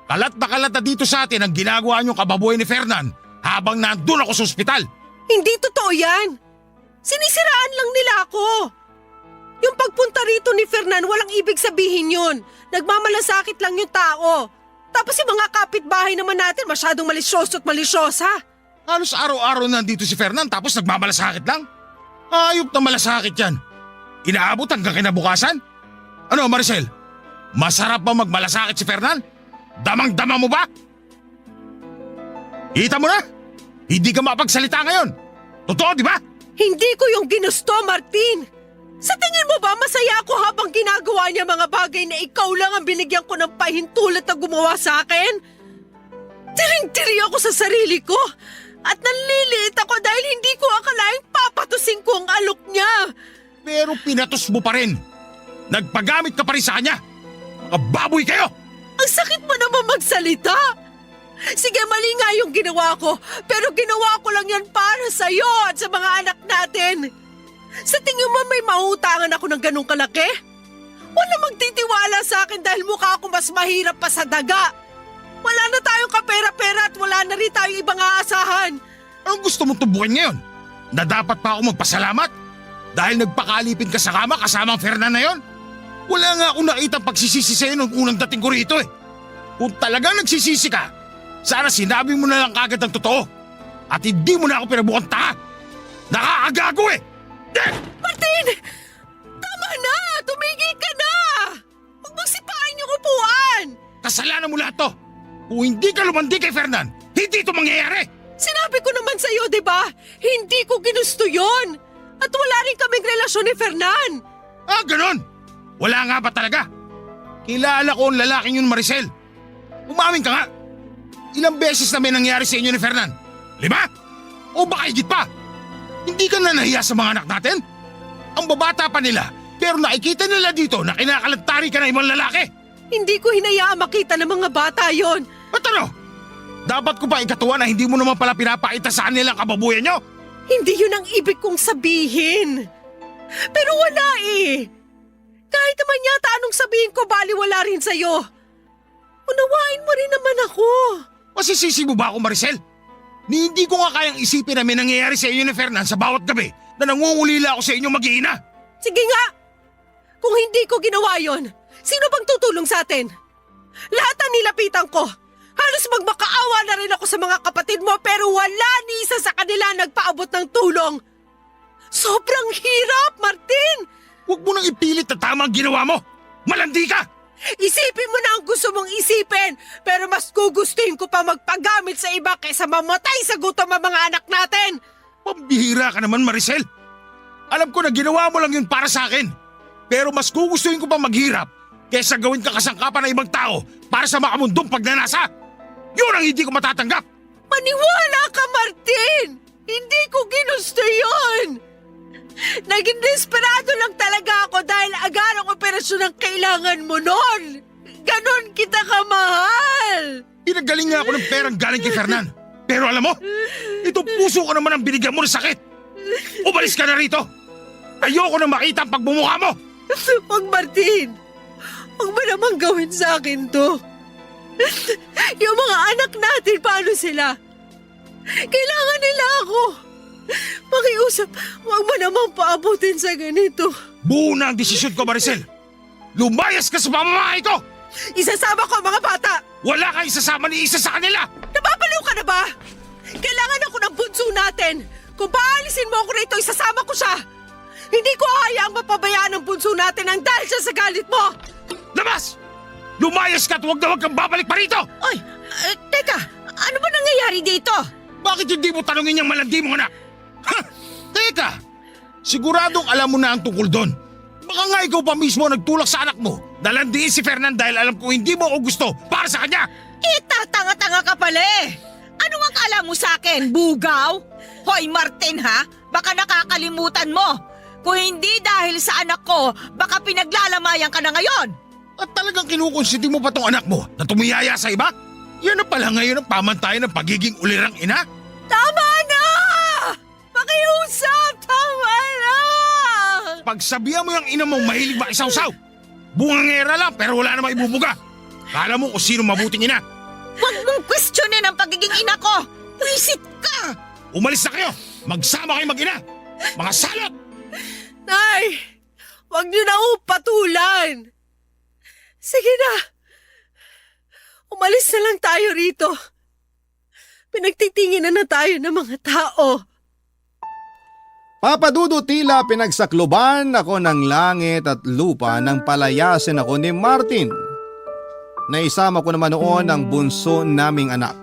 Kalat na dito sa atin ang ginagawa niyong kababoy ni Fernan habang nandun ako sa ospital. Hindi totoo yan. Sinisiraan lang nila ako. Yung pagpunta rito ni Fernan, walang ibig sabihin yun. Nagmamalasakit lang yung tao. Tapos yung mga kapitbahay naman natin masyadong malisyoso at malisyosa. Halos araw-araw nandito si Fernan tapos nagmamalasakit lang. Ayop na malasakit yan. Inaabot hanggang kinabukasan? Ano Maricel? Masarap ba magmalasakit si Fernan? Damang-dama mo ba? Kita mo na? Hindi ka mapagsalita ngayon. Totoo, di ba? Hindi ko yung ginusto, Martin. Sa tingin mo ba masaya ako habang ginagawa niya mga bagay na ikaw lang ang binigyan ko ng pahintulot na gumawa sa akin? Tiring-tiri ako sa sarili ko at nanliliit ako dahil hindi ko akalaing papatusin ko ang alok niya. Pero pinatos mo pa rin. Nagpagamit ka pa rin sa kanya. Mga baboy kayo! Ang sakit mo naman magsalita. Sige, mali nga yung ginawa ko, pero ginawa ko lang yan para sa'yo at sa mga anak natin. Sa tingin mo may mauutangan ako ng ganong kalaki? Wala magtitiwala sa akin dahil mukha ako mas mahirap pa sa daga. Wala na tayong kapera-pera at wala na rin tayong ibang aasahan. Anong gusto mong tubukin ngayon? Na dapat pa ako magpasalamat? Dahil nagpakalipin ka sa kama kasama ang Fernan na yon? Wala nga akong nakitang pagsisisi sa'yo nung unang dating ko rito eh. Kung talagang nagsisisi ka, sana sinabi mo na lang kagad ang totoo. At hindi mo na ako pinabukang tanga. Nakakagago eh! Martin! Tama na! Tumigil ka na! Huwag mong sipain yung upuan! Kasalanan mo lahat to. Kung hindi ka lumandi kay Fernan, hindi ito mangyayari. Sinabi ko naman sa'yo, di ba? Hindi ko ginusto yon. At wala rin kaming relasyon ni Fernan. Ah, ganon? Wala nga ba talaga? Kilala ko ang lalaking yun, Maricel. Umamin ka nga. Ilang beses na may nangyari sa inyo ni Fernan? 5? O baka higit pa? Hindi ka na nahiya sa mga anak natin? Ang babata pa nila, pero nakikita nila dito na kinakalantari ka ng ibang lalaki. Hindi ko hinayaan makita ng mga bata yon. At ano? Dapat ko ba ikatuwa na hindi mo naman pala pinapakita sa kanila ang kababuyan nyo? Hindi yun ang ibig kong sabihin. Pero wala eh. Kahit naman yata anong sabihin ko, baliwala rin sa'yo. Unawain mo rin naman ako. Masisisi mo ba ako, Maricel? Ni hindi ko nga kayang isipin na may nangyayari sa inyo ni Fernan sa bawat gabi na nangungulila ako sa inyo mag-iina. Sige nga. Kung hindi ko ginawa yon, sino bang tutulong sa atin? Lahat ang nilapitan ko. Halos magmakaawa na rin ako sa mga kapatid mo pero wala ni isa sa kanila nagpaabot ng tulong. Sobrang hirap, Martin! Huwag mo nang ipilit na tama ang ginawa mo. Malandi ka! Isipin mo na ang gusto mong isipin, pero mas gugustuhin ko pa magpagamit sa iba kaysa mamatay sa gutom ang mga anak natin. Pambihira ka naman, Maricel. Alam ko na ginawa mo lang yun para sa akin. Pero mas gugustuhin ko pa maghirap kaysa gawin ka kasangkapan ng ibang tao para sa makamundong pagnanasa. Yun ang hindi ko matatanggap. Maniwala ka, Martin! Hindi ko ginusto yun! Naging desperado lang talaga ako dahil agarang operasyon ang kailangan mo nun! Ganon kita kamahal! Pinagaling nga ako ng perang galing kay Fernan. Pero alam mo, itong puso ko naman ang binigyan mo ng sakit. Umalis ka na rito. Ayoko na makita ang pagmumukha mo. Huwag, Martin! Huwag mo naman gawin sa akin to. Yung mga anak natin, paano sila? Kailangan nila ako. Pakiusap, huwag mo naman paabutin sa ganito. Buo na ang desisyon ko, Maricel. Lumayas ka sa pamamahay ko! Isasama ko ang mga bata! Wala kang isasama ni isa sa kanila! Napapaliw ka na ba? Kailangan ako ng bunso natin. Kung paalisin mo ako rito, isasama ko siya. Hindi ko hayaang mapabayaan ang bunso natin ang dahil siya sa galit mo. Labas! Lumayas ka at huwag na huwag kang babalik pa rito! Oy, teka, ano ba nangyayari dito? Bakit hindi mo tanungin yung malandi mong anak? Ha! Teka! Siguradong alam mo na ang tungkol doon. Baka nga ikaw pa mismo nagtulak sa anak mo na landiin si Fernan dahil alam ko hindi mo ako gusto para sa kanya! Tatanga-tanga ka pala eh. Ano ang akala mo sa akin, bugaw? Hoy Martin ha, baka nakakalimutan mo. Kung hindi dahil sa anak ko, baka pinaglalamayan ka na ngayon. At talagang kinukonsinti mo pa tong anak mo na tumiyaya sa iba? Yan na pala ngayon ang pamantayan ng pagiging ulirang ina? Tama na! Pakiusap! Tama na! Pagsabihan mo yung ina mong mahilig makisawsaw. Bungangera lang pero wala namang ibubuga. Kala mo kung sino mabuting ina. Huwag mong questionin ang pagiging ina ko! Wisit ka! Umalis na kayo! Magsama kayo mag-ina! Mga salot! Nay! Huwag niyo na patulan! Sige na! Umalis na lang tayo rito. Pinagtitingin na tayo ng mga tao. Papa Dudut, tila pinagsakluban ako ng langit at lupa nang palayasin ako ni Martin. Naisama ko naman noon ang bunso naming anak.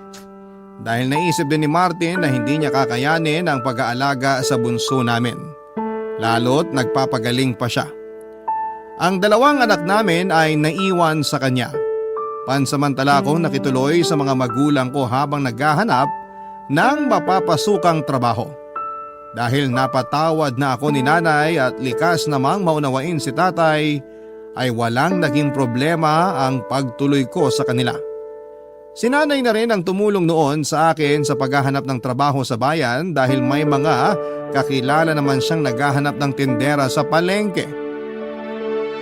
Dahil naisip din ni Martin na hindi niya kakayanin ang pag-aalaga sa bunso namin. Lalo't nagpapagaling pa siya. Ang dalawang anak namin ay naiwan sa kanya. Pansamantala akong nakituloy sa mga magulang ko habang naghahanap ng mapapasukang trabaho. Dahil napatawad na ako ni nanay at likas namang maunawain si tatay, ay walang naging problema ang pagtuloy ko sa kanila. Si nanay na rin ang tumulong noon sa akin sa paghahanap ng trabaho sa bayan dahil may mga kakilala naman siyang naghahanap ng tindera sa palengke.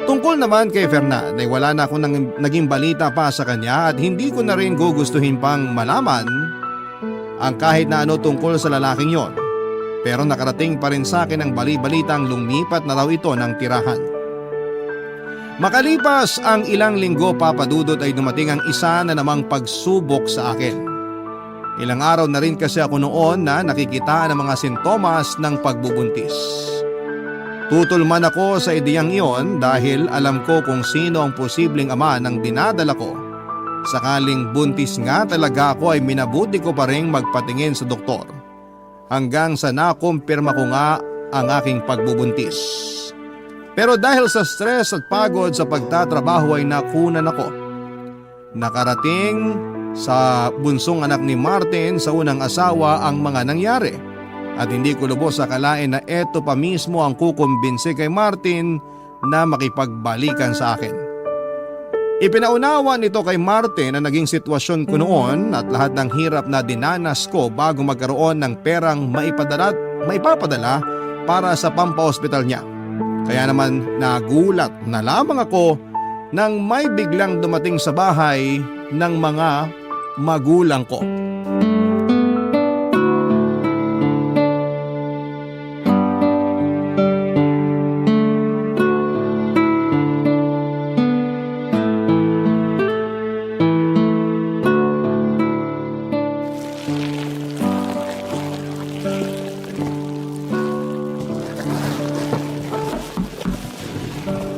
Tungkol naman kay Fernand ay wala na akong naging balita pa sa kanya at hindi ko na rin gugustuhin pang malaman ang kahit na ano tungkol sa lalaking yon. Pero nakarating pa rin sa akin ang bali-balitang lumipat na raw ito ng tirahan. Makalipas ang ilang linggo, Papa Dudut, ay dumating ang isa na namang pagsubok sa akin. Ilang araw na rin kasi ako noon na nakikitaan ng mga sintomas ng pagbubuntis. Tutol man ako sa ideyang iyon dahil alam ko kung sino ang posibleng ama ng dinadala ko. Sakaling buntis nga talaga ako ay minabuti ko pa rin magpatingin sa doktor. Hanggang sa nakumpirma ko nga ang aking pagbubuntis. Pero dahil sa stress at pagod sa pagtatrabaho ay nakunan ako. Nakarating sa bunsong anak ni Martin sa unang asawa ang mga nangyari. At hindi ko lubos akalain na eto pa mismo ang kukumbinsi kay Martin na makipagbalikan sa akin. Ipinaunawa nito kay Martin ang naging sitwasyon ko noon at lahat ng hirap na dinanas ko bago magkaroon ng perang maipapadala para sa pampa-hospital niya. Kaya naman nagulat na lamang ako nang may biglang dumating sa bahay ng mga magulang ko.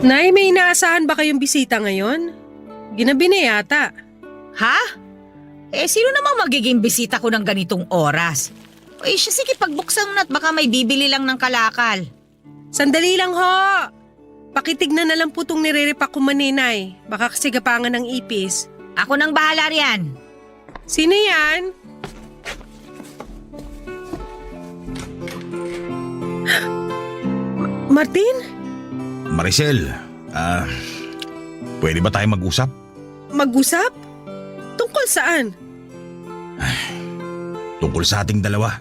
Nay, may inaasahan ba kayong bisita ngayon? Ginabi na yata. Ha? Sino namang magiging bisita ko ng ganitong oras? Sige, pagbuksan mo na at baka may bibili lang ng kalakal. Sandali lang ho! Pakitignan na lang po itong nire-repack ko maninay. Baka kasi gapangan ng ipis. Ako nang bahala riyan. Sino yan? Martin? Maricel, pwede ba tayo mag-usap? Mag-usap? Tungkol saan? Tungkol sa ating dalawa.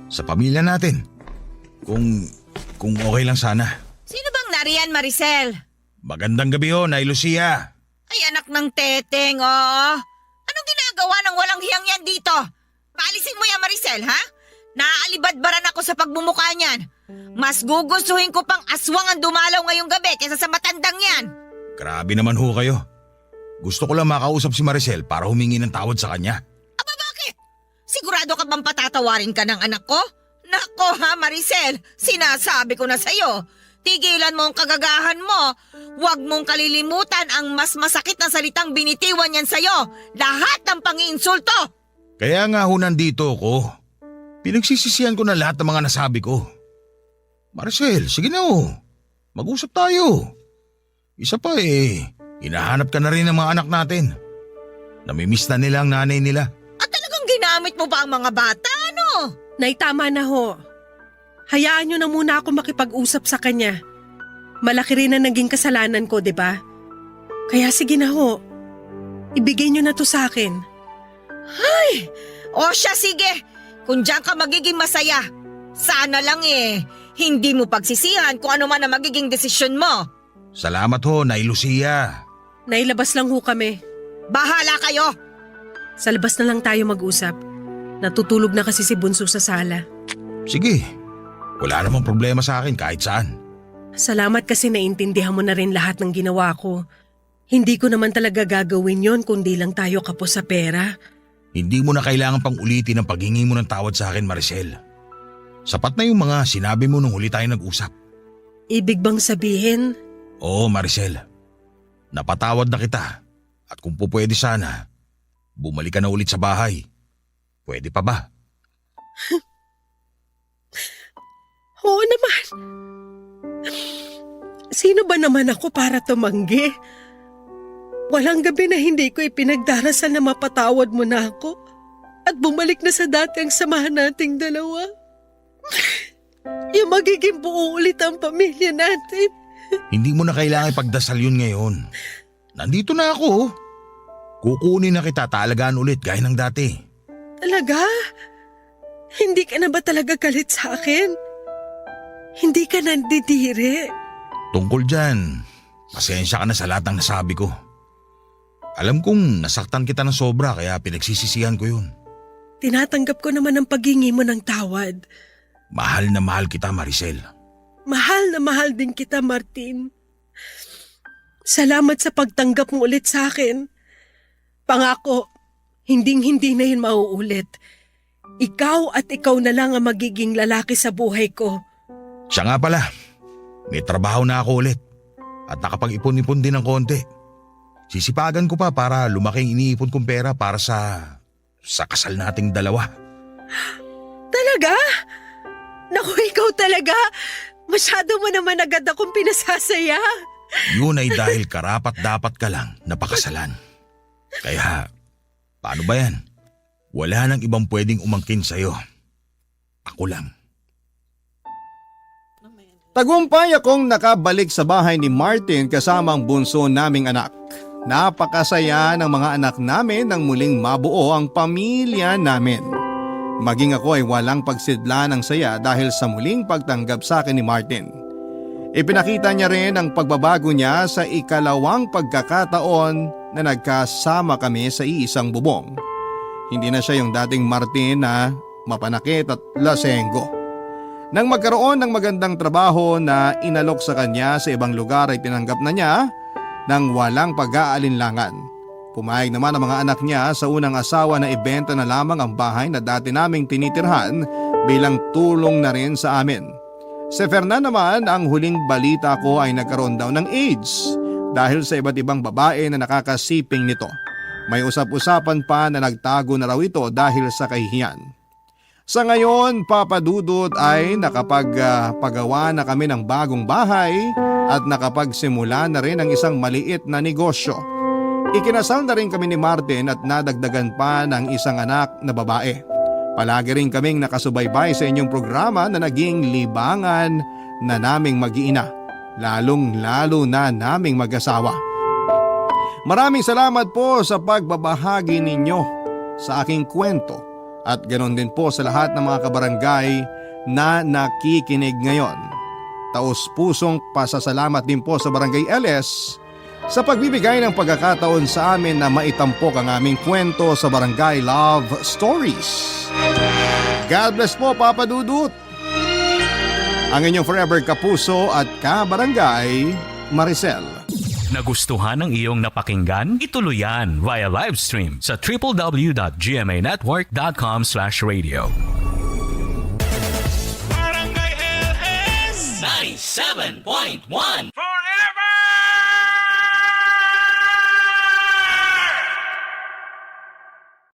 Sa pamilya natin. Kung okay lang sana. Sino bang nariyan, Maricel? Magandang gabi ho, Nay Lucia. Ay, anak ng teteng, oh. Anong ginagawa ng walang hiyang yan dito? Paalisin mo yan, Maricel, ha? Naaalibadbaran ako sa pagmumukha niyan. Mas gugustuhin ko pang aswang ang dumalaw ngayong gabi kaysa sa matandang yan. Grabe naman ho kayo. Gusto ko lang makausap si Maricel para humingi ng tawad sa kanya. Aba, bakit? Sigurado ka bang patatawarin ka ng anak ko? Nako ha, Maricel, sinasabi ko na sa'yo. Tigilan mo ang kagagahan mo. Huwag mong kalilimutan ang mas masakit na salitang binitiwan yan sa'yo. Lahat ng pangiinsulto. Kaya nga ho nandito ako. Pinagsisisihan ko na lahat ng mga nasabi ko. Maricel, sige na ho. Mag-usap tayo. Isa pa hinahanap ka na rin ng mga anak natin. Namimiss na nila ang nanay nila. At talagang ginamit mo ba ang mga bata, ano? Nay, tama na ho. Hayaan niyo na muna ako makipag-usap sa kanya. Malaki rin na naging kasalanan ko, di ba? Kaya sige na ho. Ibigay niyo na to sa akin. Ay! O siya, sige. Kung diyan ka magiging masaya. Sana lang hindi mo pagsisihan kung ano man ang magiging desisyon mo. Salamat ho, Nay Lucia. Nailabas lang ho kami. Bahala kayo. Sa labas na lang tayo mag-usap. Natutulog na kasi si Bunso sa sala. Sige, wala namang problema sa akin kahit saan. Salamat kasi naintindihan mo na rin lahat ng ginawa ko. Hindi ko naman talaga gagawin yon kundi lang tayo kapos sa pera. Hindi mo na kailangan pang ulitin ang paghingi mo ng tawad sa akin, Maricel. Sapat na yung mga sinabi mo nung huli tayo nag-usap. Ibig bang sabihin? Oo, Maricel. Napatawad na kita. At kung pupwede sana, bumalik ka na ulit sa bahay. Pwede pa ba? Oo naman. Sino ba naman ako para tumanggi? Walang gabi na hindi ko ipinagdarasal na mapatawad mo na ako at bumalik na sa dati ang samahan nating dalawa. Yung magiging buo ulit ang pamilya natin. Hindi mo na kailangan ipagdasal yun ngayon. Nandito na ako. Kukunin na kita taalagaan ulit gaya ng dati. Talaga? Hindi ka na ba talaga galit sa akin? Hindi ka nandidiri? Tungkol dyan, pasensya ka na sa lahat ng nasabi ko. Alam kong nasaktan kita ng sobra kaya pinagsisisihan ko yun. Tinatanggap ko naman ang paghingi mo ng tawad. Mahal na mahal kita, Maricel. Mahal na mahal din kita, Martin. Salamat sa pagtanggap mo ulit sa akin. Pangako, hinding-hindi na yun mauulit. Ikaw at ikaw na lang ang magiging lalaki sa buhay ko. Siya nga pala, may trabaho na ako ulit at nakapag-ipon-ipon din ng konti. Sisipagan ko pa para lumaking iniipon kong pera para sa kasal nating dalawa. Talaga? Naku, ikaw talaga. Masyado mo naman agad akong pinasasaya. Yun ay dahil karapat-dapat ka lang napakasalan. Kaya, paano ba yan? Wala nang ibang pwedeng umangkin sa'yo. Ako lang. Tagumpay akong nakabalik sa bahay ni Martin kasama ang bunso naming anak. Napakasaya ng mga anak namin nang muling mabuo ang pamilya namin. Maging ako ay walang pagsidla ng saya dahil sa muling pagtanggap sa akin ni Martin. Ipinakita niya rin ang pagbabago niya sa ikalawang pagkakataon na nagkasama kami sa iisang bubong. Hindi na siya yung dating Martin na mapanakit at lasenggo. Nang magkaroon ng magandang trabaho na inalok sa kanya sa ibang lugar ay tinanggap na niya nang walang pag-aalinlangan. Pumayag naman ang mga anak niya sa unang asawa na ibenta na lamang ang bahay na dati naming tinitirhan bilang tulong na rin sa amin. Si Fernan naman, ang huling balita ko ay nagkaroon daw ng AIDS dahil sa iba't ibang babae na nakakasiping nito. May usap-usapan pa na nagtago na raw ito dahil sa kahihiyan. Sa ngayon, Papa Dudut, ay nakapagpagawa na kami ng bagong bahay at nakapagsimula na rin ang isang maliit na negosyo. Ikinasal na rin kami ni Martin at nadagdagan pa ng isang anak na babae. Palagi rin kaming nakasubaybay sa inyong programa na naging libangan na naming mag-iina, lalong-lalo na naming mag-asawa. Maraming salamat po sa pagbabahagi ninyo sa aking kwento. At ganoon din po sa lahat ng mga kabarangay na nakikinig ngayon. Taos-pusong pasasalamat din po sa Barangay LS sa pagbibigay ng pagkakataon sa amin na maitampok ang aming kwento sa Barangay Love Stories. God bless po, Papa Dudut. Ang inyong forever kapuso at kabarangay, Maricel. Nagustuhan ng iyong napakinggan? Ituloy yan via live stream sa www.gmanetwork.com/radio. Barangay LS 97.1